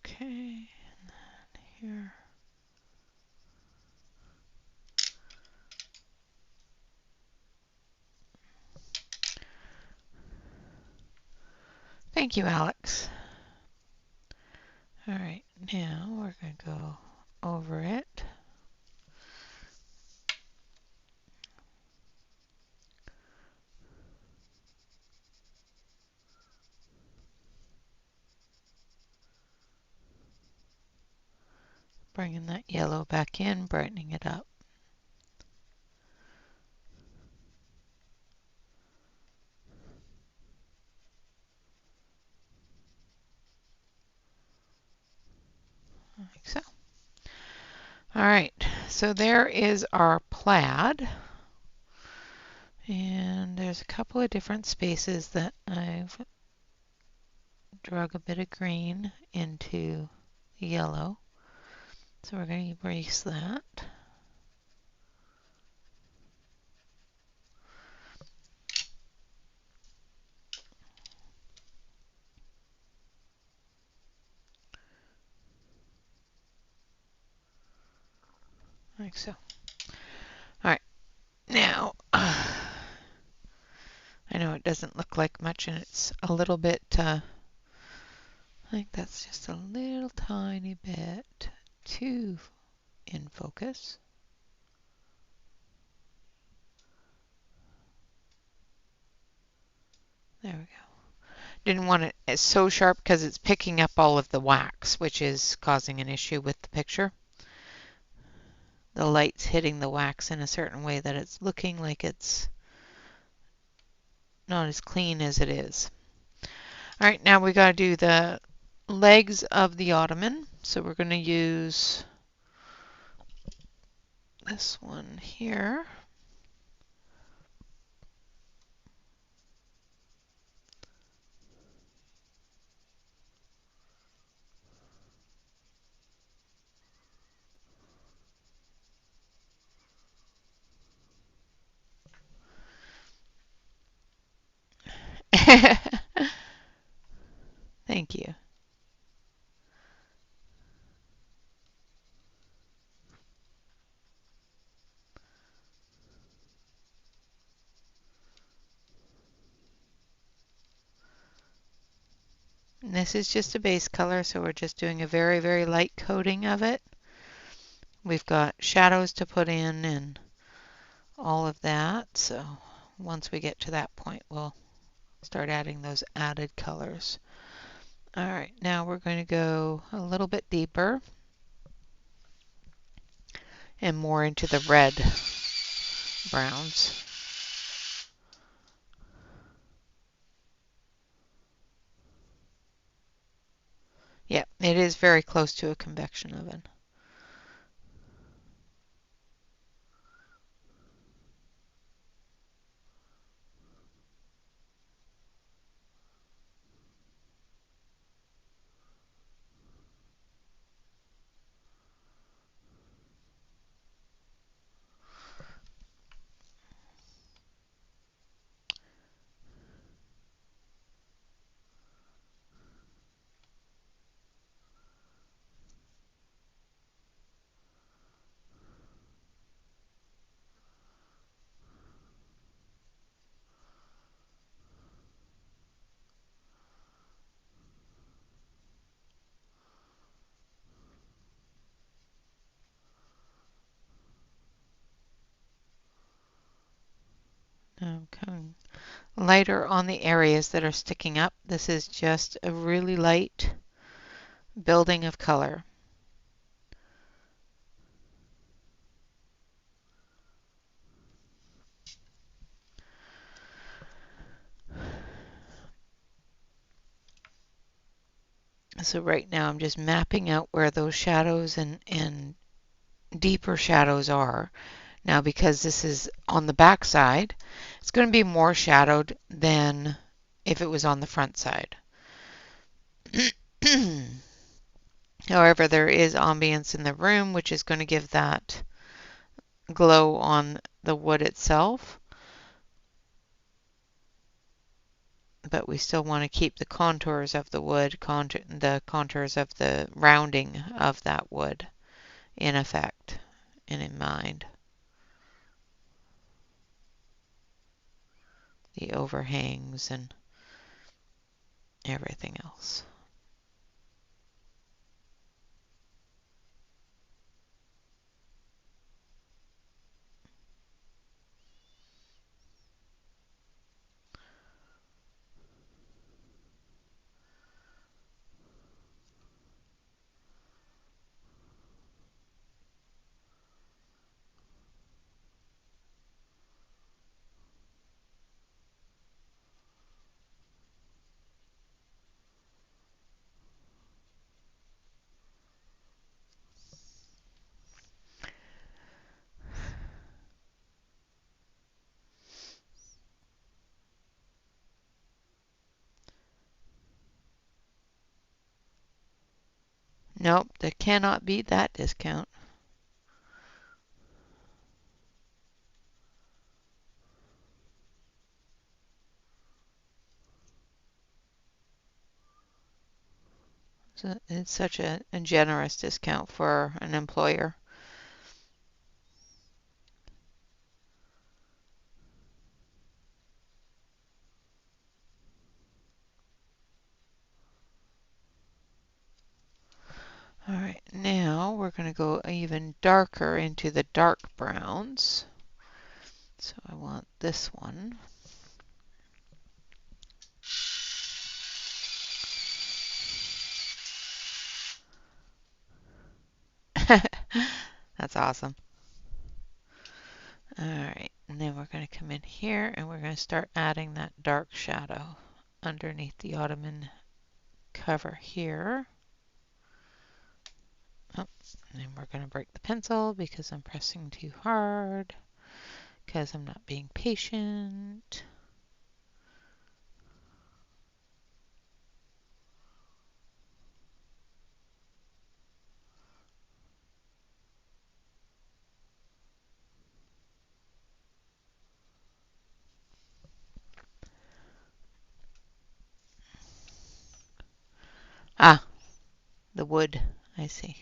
S1: Okay, and then here. Thank you, Alex. All right, now we're going to go over it. Bringing that yellow back in, brightening it up. Like so. All right, so there is our plaid. And there's a couple of different spaces that I've drug a bit of green into the yellow. So we're going to erase that. Like so. All right, now I know it doesn't look like much and it's a little bit, I think that's just a little tiny bit too in focus. There we go. Didn't want it as so sharp because it's picking up all of the wax, which is causing an issue with the picture. The light's hitting the wax in a certain way that it's looking like it's not as clean as it is. All right, now we got to do the legs of the ottoman. So we're going to use this one here. Thank you. And this is just a base color, so we're just doing a very, very light coating of it. We've got shadows to put in and all of that. So once we get to that point, we'll start adding those added colors. All right, now we're going to go a little bit deeper and more into the red browns. Yeah, it is very close to a convection oven. Okay. Lighter on the areas that are sticking up. This is just a really light building of color. So right now I'm just mapping out where those shadows and deeper shadows are. Now because this is on the back side, it's going to be more shadowed than if it was on the front side. However, there is ambience in the room, which is going to give that glow on the wood itself. But we still want to keep the contours of the wood, the contours of the rounding of that wood in effect and in mind. The overhangs and everything else. Nope, they cannot beat that discount. So it's such a generous discount for an employer. All right, now we're going to go even darker into the dark browns. So I want this one. That's awesome. All right, and then we're going to come in here and we're going to start adding that dark shadow underneath the ottoman cover here. Oh, and then we're going to break the pencil because I'm pressing too hard, because I'm not being patient. Ah, the wood, I see.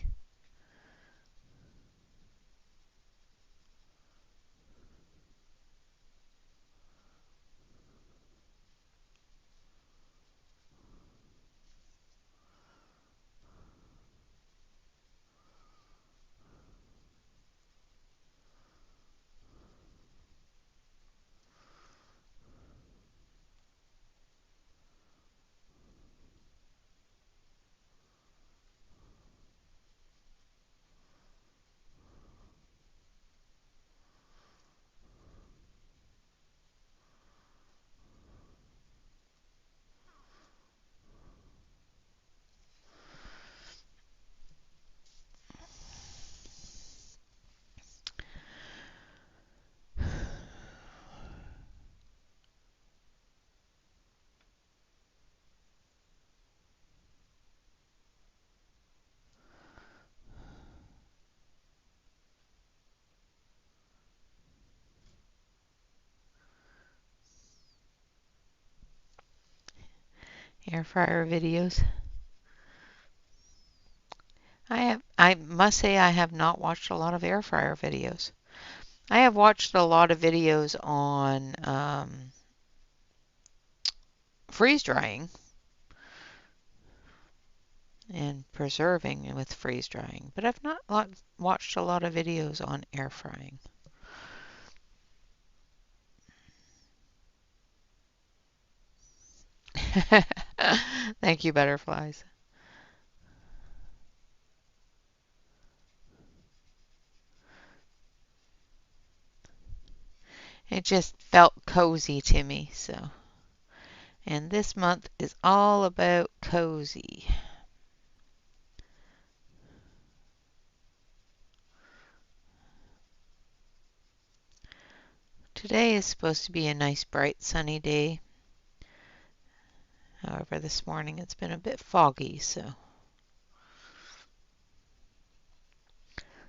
S1: Air fryer videos. I must say I have not watched a lot of air fryer videos. I have watched a lot of videos on freeze drying and preserving with freeze drying, but I've not watched a lot of videos on air frying. Thank you, butterflies. It just felt cozy to me, so. And this month is all about cozy. Today is supposed to be a nice, bright, sunny day. However, this morning it's been a bit foggy, so.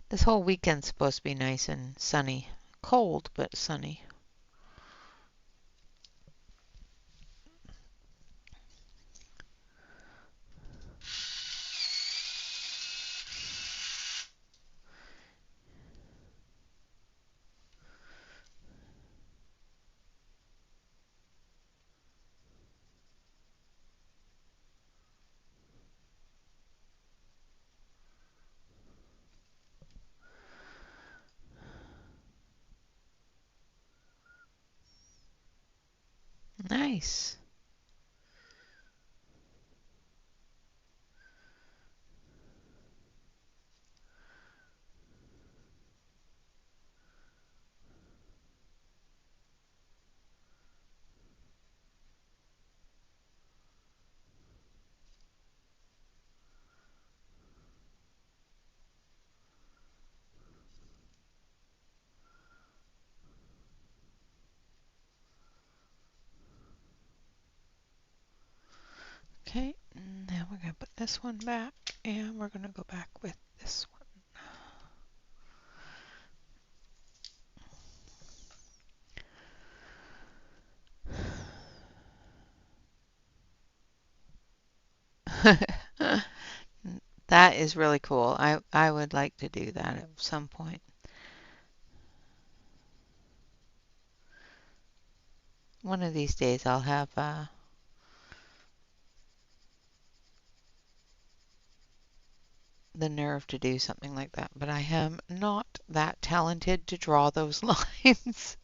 S1: This whole weekend's supposed to be nice and sunny. Cold, but sunny. Nice. Okay, now we're going to put this one back, and we're going to go back with this one. That is really cool. I would like to do that at some point. One of these days I'll have the nerve to do something like that, but I am not that talented to draw those lines.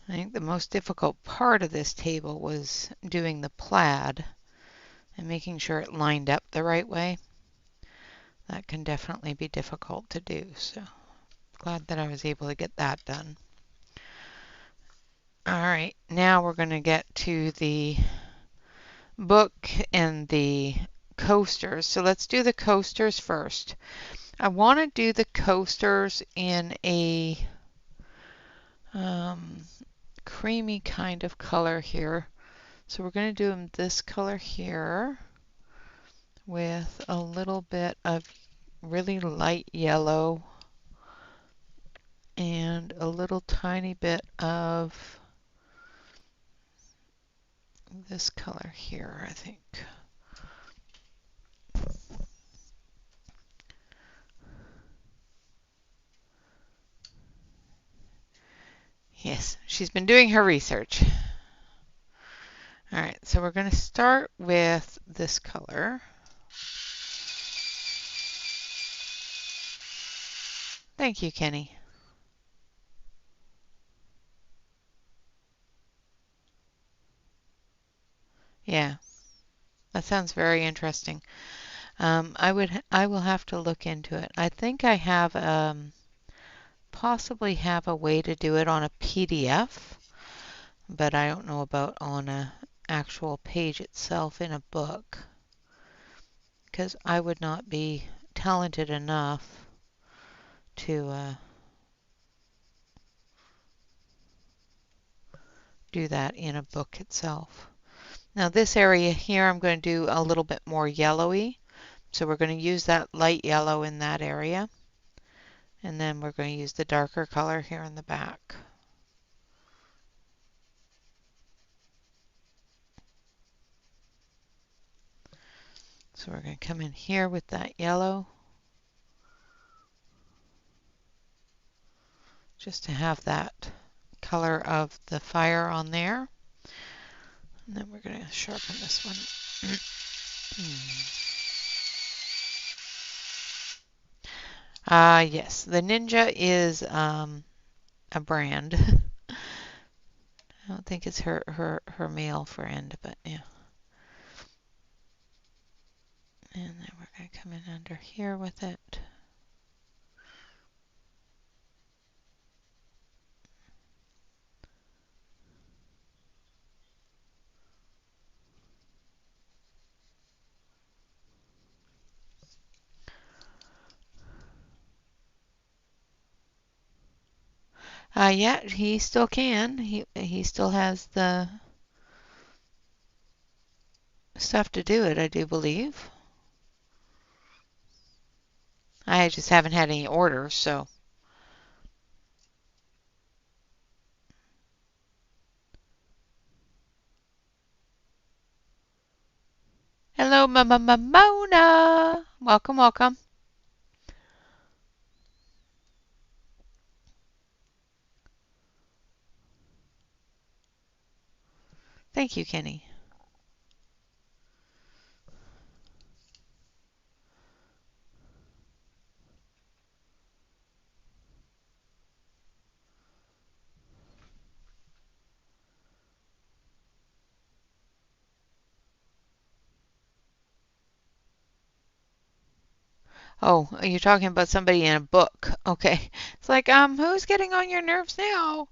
S1: I think the most difficult part of this table was doing the plaid and making sure it lined up the right way. That can definitely be difficult to do, so glad that I was able to get that done. All right, now we're going to get to the book and the coasters. So let's do the coasters first. I want to do the coasters in a creamy kind of color here. So we're going to do them this color here with a little bit of really light yellow and a little tiny bit of this color here, I think. Yes, she's been doing her research. All right, so we're going to start with this color. Thank you, Kenny. Yeah, that sounds very interesting. I will have to look into it. I think I have possibly have a way to do it on a PDF, but I don't know about on a actual page itself in a book, because I would not be talented enough to do that in a book itself. Now this area here I'm going to do a little bit more yellowy So we're going to use that light yellow in that area. And then we're going to use the darker color here in the back. So we're going to come in here with that yellow, just to have that color of the fire on there. And then we're going to sharpen this one. Yes, the Ninja is a brand. I don't think it's her male friend, but yeah. And then we're going to come in under here with it. Yeah, he still can. He still has the stuff to do it, I do believe. I just haven't had any orders, so. Hello, Mona. Welcome, welcome. Thank you, Kenny. Oh, you're talking about somebody in a book. Okay. It's like, who's getting on your nerves now?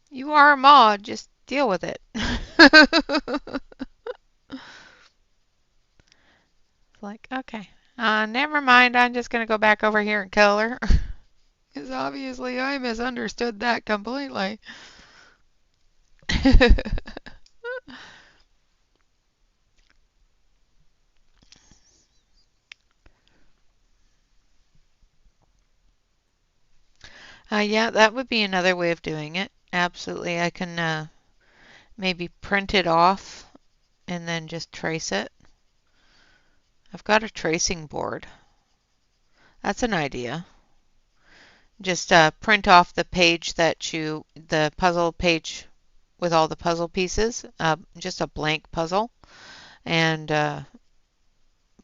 S1: You are a mod, just deal with it. It's like, okay. Never mind, I'm just gonna go back over here and color. Because obviously I misunderstood that completely. Yeah, that would be another way of doing it. Absolutely. I can maybe print it off and then just trace it. I've got a tracing board. That's an idea. Just print off the page the puzzle page with all the puzzle pieces, just a blank puzzle, and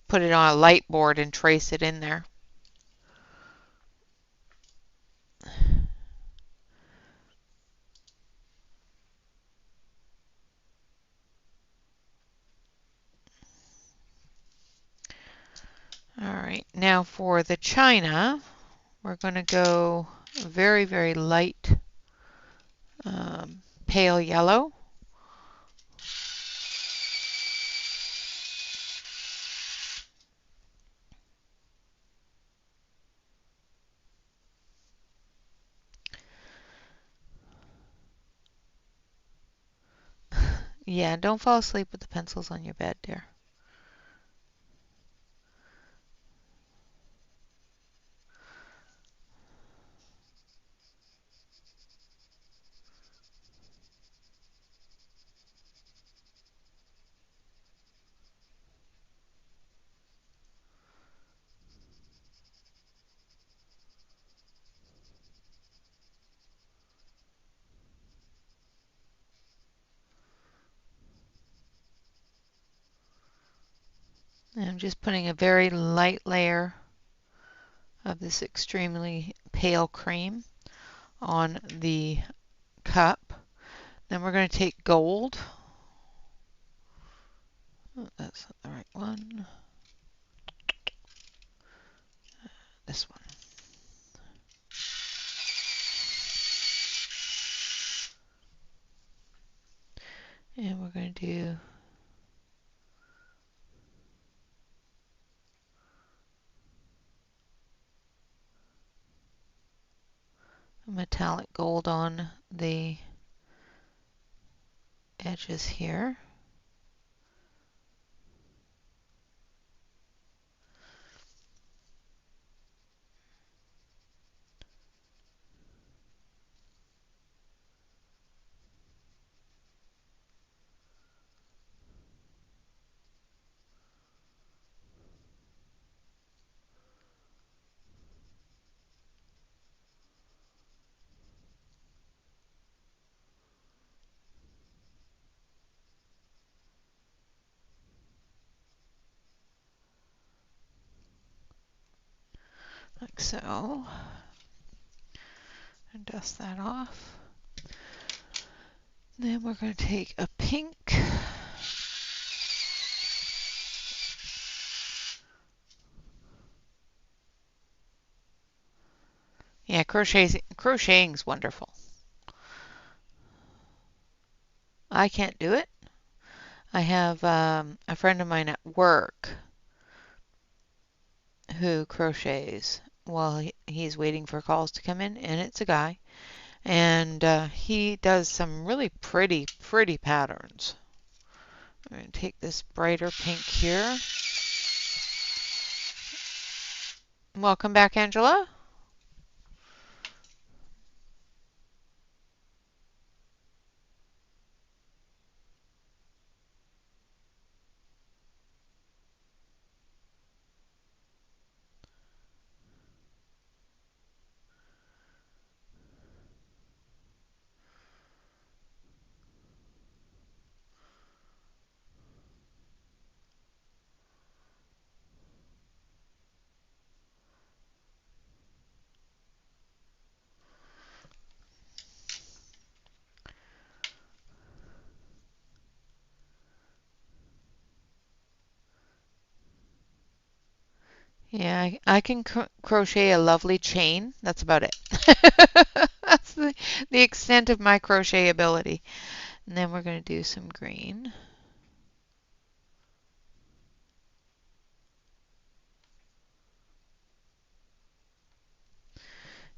S1: put it on a light board and trace it in there. All right, now for the china, we're going to go very, very light pale yellow. Yeah, don't fall asleep with the pencils on your bed, dear. And I'm just putting a very light layer of this extremely pale cream on the cup. Then we're going to take gold. Oh, that's not the right one. This one. And we're going to do metallic gold on the edges here. like so, and dust that off. Then we're going to take a pink. Yeah, crocheting's wonderful. I can't do it. I have a friend of mine at work who crochets while he's waiting for calls to come in, and it's a guy. And he does some really pretty patterns. I'm going to take this brighter pink here. Welcome back, Angela. Yeah, I can crochet a lovely chain. That's about it. That's the extent of my crochet ability. And then we're going to do some green.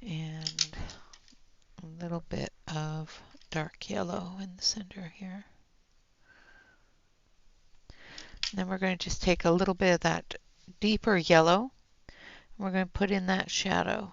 S1: And a little bit of dark yellow in the center here. And then we're going to just take a little bit of that deeper yellow. And we're going to put in that shadow.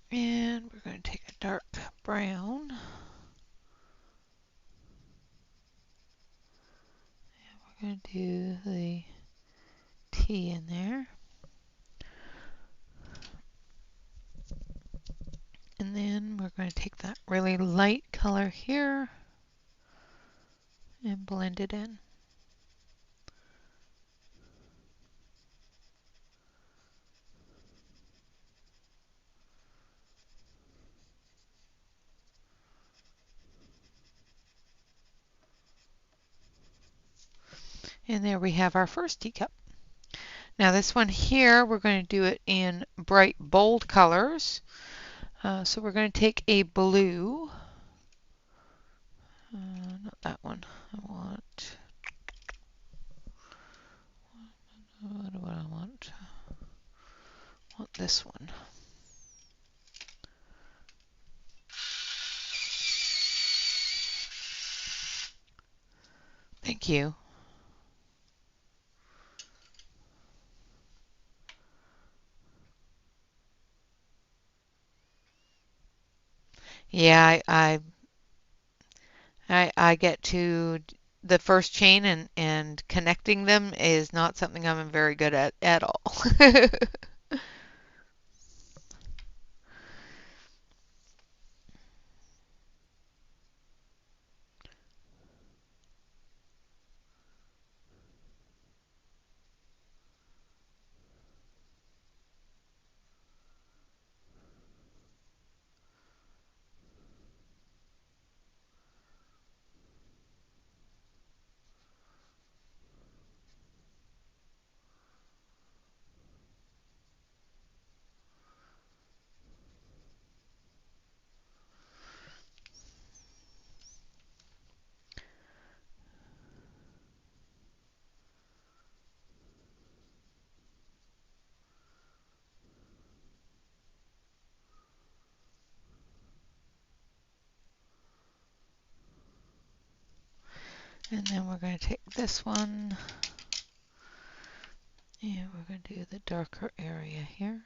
S1: And we're going to take a dark brown. And we're going to do the T in there. And then we're going to take that really light color here and blend it in. And there we have our first teacup. Now this one here, we're going to do it in bright, bold colors. So we're going to take a blue. Not that one. I want... What do I want? I want this one. Thank you. Yeah, I get to the first chain and connecting them is not something I'm very good at all. And then we're going to take this one And we're going to do the darker area here.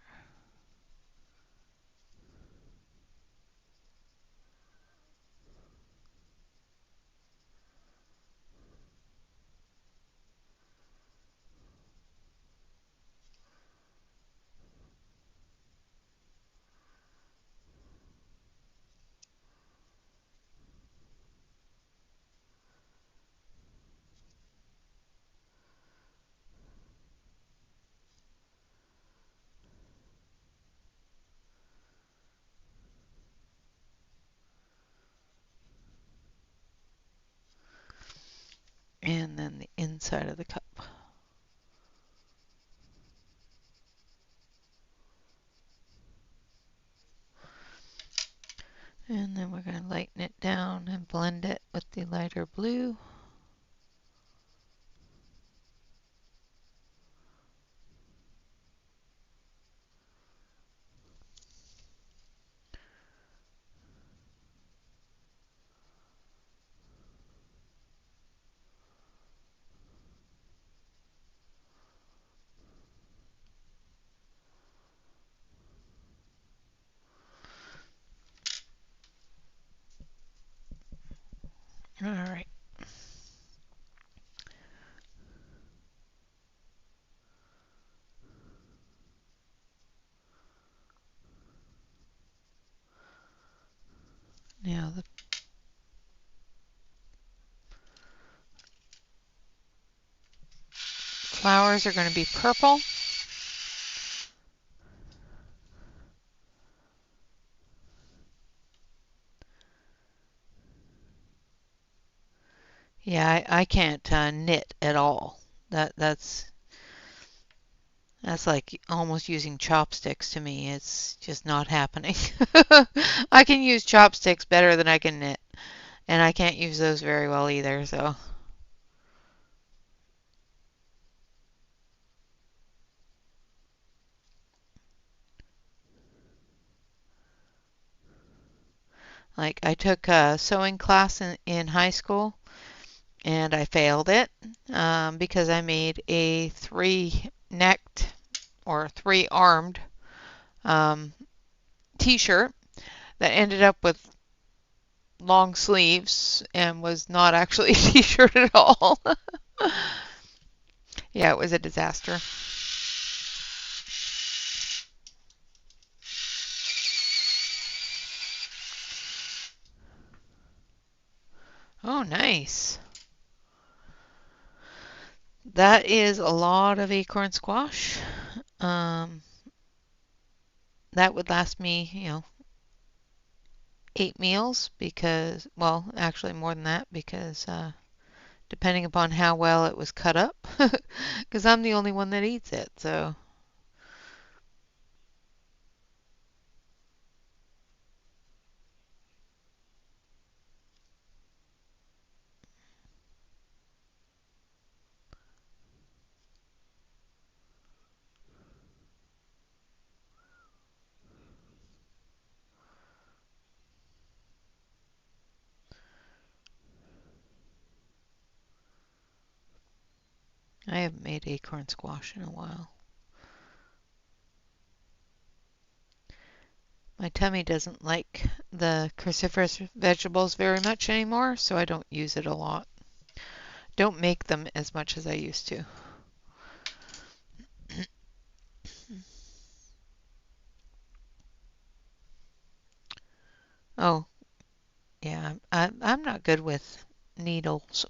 S1: And then the inside of the cup. And then we're going to lighten it down and blend it with the lighter blue. All right. Now the flowers are going to be purple. Yeah, I can't knit at all. That's like almost using chopsticks to me. It's just not happening. I can use chopsticks better than I can knit, and I can't use those very well either, so. Like I took a sewing class in high school and I failed it because I made a three-necked or three-armed um, t-shirt that ended up with long sleeves and was not actually a t-shirt at all. Yeah, it was a disaster. Oh, nice. That is a lot of acorn squash. Um, that would last me, 8 meals because, well, actually more than that because depending upon how well it was cut up, because I'm the only one that eats it. So I haven't made acorn squash in a while. My tummy doesn't like the cruciferous vegetables very much anymore, so I don't use it a lot. Don't make them as much as I used to. Oh, yeah, I'm not good with needles,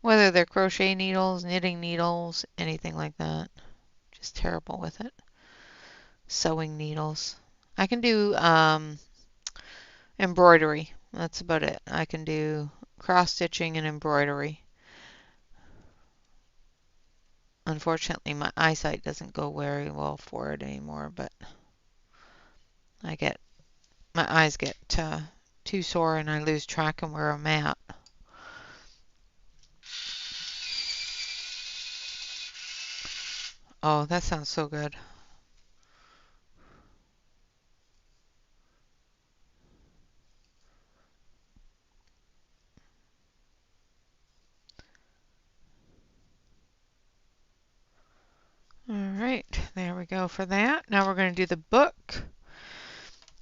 S1: whether they're crochet needles, knitting needles, anything like that. Just terrible with it. Sewing needles. I can do embroidery. That's about it. I can do cross stitching and embroidery. Unfortunately, my eyesight doesn't go very well for it anymore, but my eyes get too sore and I lose track of where I'm at. Oh, that sounds so good. go for that. Now we're going to do the book.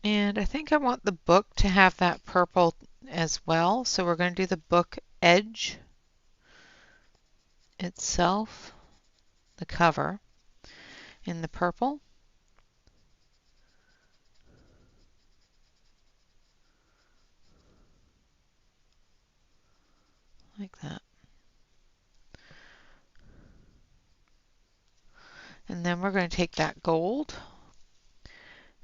S1: And I think I want the book to have that purple as well. So we're going to do the book edge itself, the cover, in the purple. Like that. And then we're going to take that gold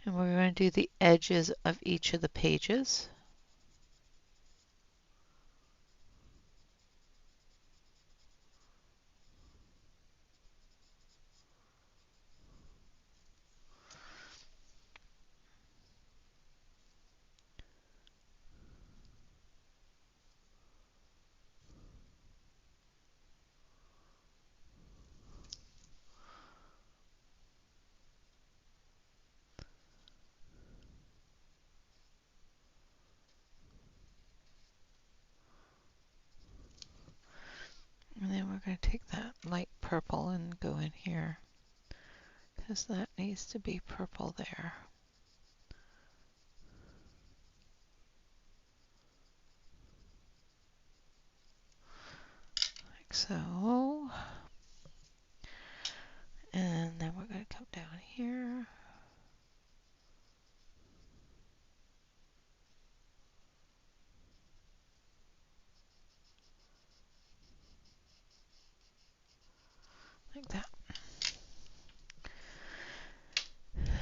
S1: and we're going to do the edges of each of the pages. And then we're going to take that light purple and go in here because that needs to be purple there. Like so. And then we're going to come down here. Like that.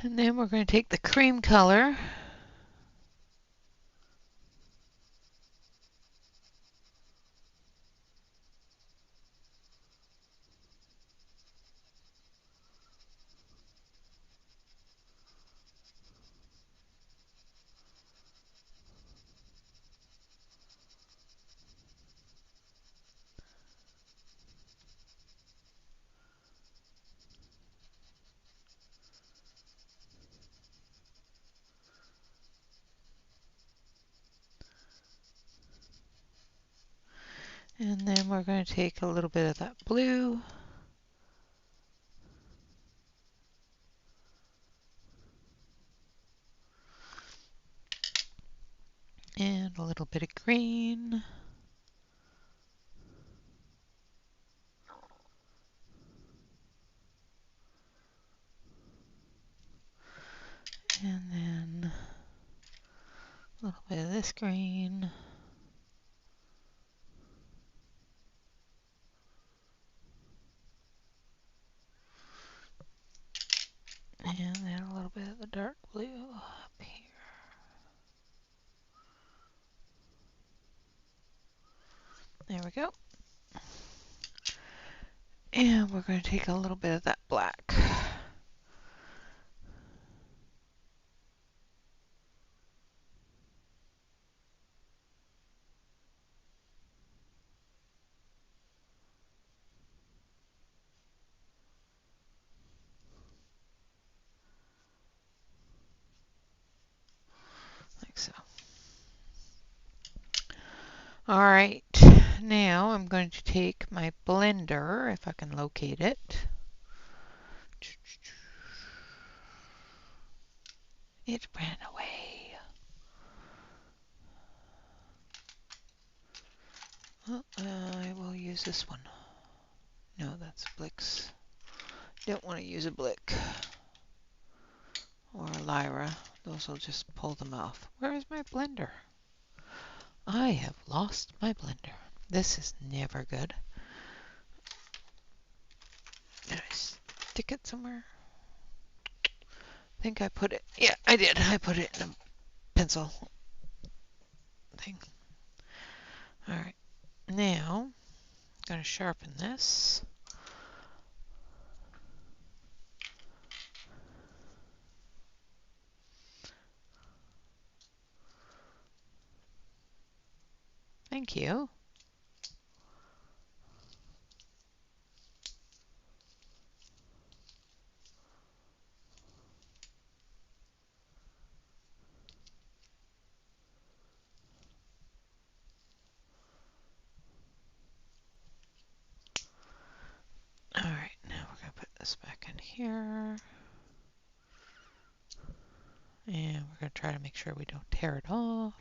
S1: And then we're going to take the cream color and then we're going to take a little bit of that blue and a little bit of green. And then a little bit of this green. And then a little bit of the dark blue up here. There we go. And we're going to take a little bit of that black. Like so. Alright, now I'm going to take my blender, if I can locate it. It ran away. Oh, I will use this one. No, that's Blick's. Don't want to use a Blick or a Lyra. Those will just pull them off. Where is my blender? I have lost my blender. This is never good. Did I stick it somewhere? I think I put it. Yeah, I did. I put it in a pencil thing. Alright. Now, I'm going to sharpen this. Thank you. Alright, now we're going to put this back in here. And we're going to try to make sure we don't tear it off.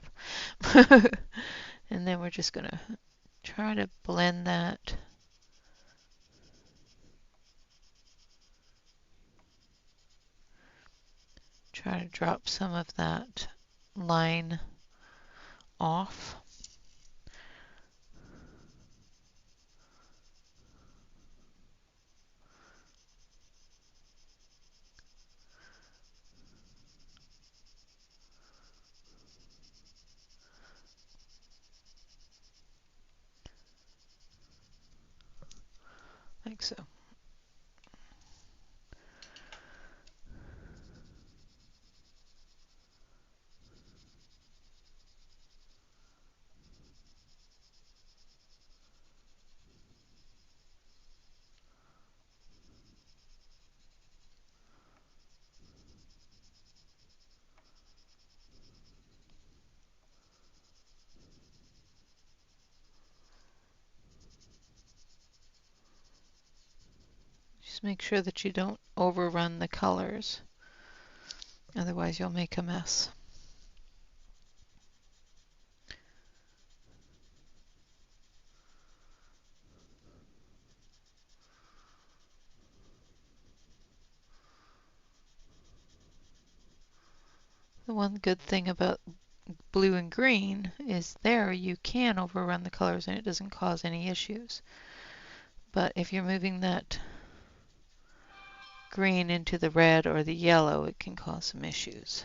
S1: And then we're just going to try to blend that. Try to drop some of that line off. Like so. Just make sure that you don't overrun the colors. Otherwise you'll make a mess. The one good thing about blue and green is there you can overrun the colors and it doesn't cause any issues. But if you're moving that green into the red or the yellow, it can cause some issues.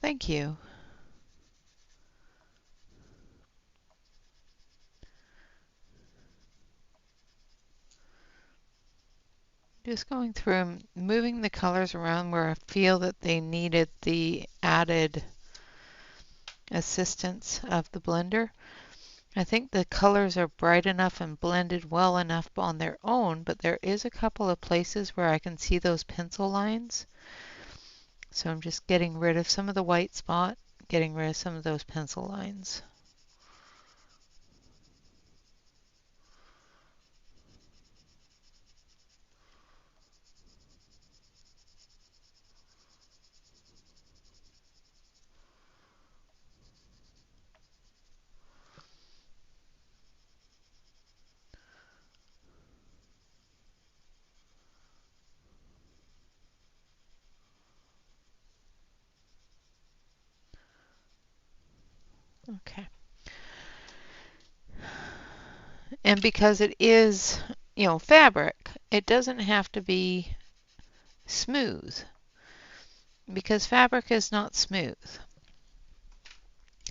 S1: Thank you. Just going through and moving the colors around where I feel that they needed the added assistance of the blender. I think the colors are bright enough and blended well enough on their own, but there is a couple of places where I can see those pencil lines. So I'm just getting rid of some of the white spot, getting rid of some of those pencil lines. Okay. And because it is, fabric, it doesn't have to be smooth because fabric is not smooth.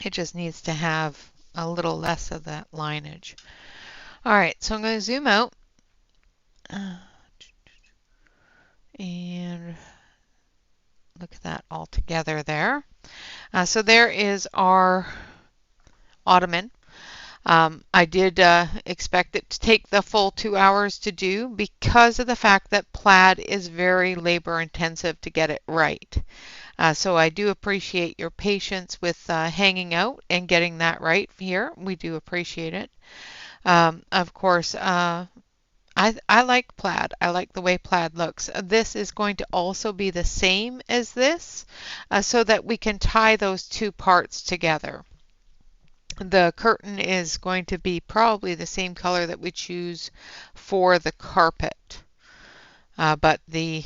S1: It just needs to have a little less of that lineage. All right, so I'm going to zoom out and look at that all together there. So there is our ottoman. I did expect it to take the full 2 hours to do because of the fact that plaid is very labor intensive to get it right. So I do appreciate your patience with hanging out and getting that right here. We do appreciate it. Of course, I like plaid. I like the way plaid looks. This is going to also be the same as this so that we can tie those two parts together. The curtain is going to be probably the same color that we choose for the carpet. But the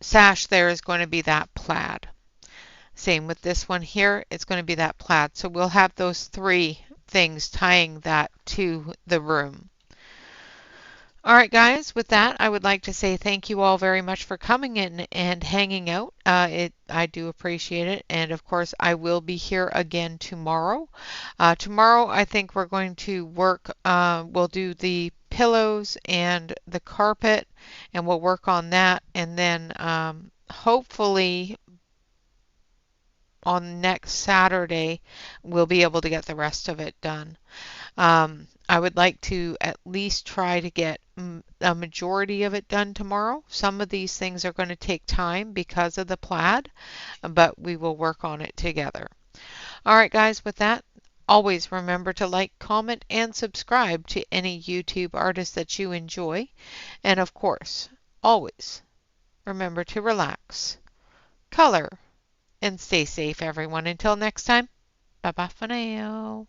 S1: sash there is going to be that plaid. Same with this one here, it's going to be that plaid. So we'll have those three things tying that to the room. All right, guys, with that, I would like to say thank you all very much for coming in and hanging out. I do appreciate it. And of course, I will be here again tomorrow. Tomorrow, I think we're going to work, we'll do the pillows and the carpet, and we'll work on that. And then hopefully on next Saturday, we'll be able to get the rest of it done. I would like to at least try to get a majority of it done tomorrow. Some of these things are going to take time because of the plaid, but we will work on it together. All right, guys, with that, always remember to like, comment, and subscribe to any YouTube artist that you enjoy. And of course, always remember to relax, color, and stay safe, everyone. Until next time, bye bye for now.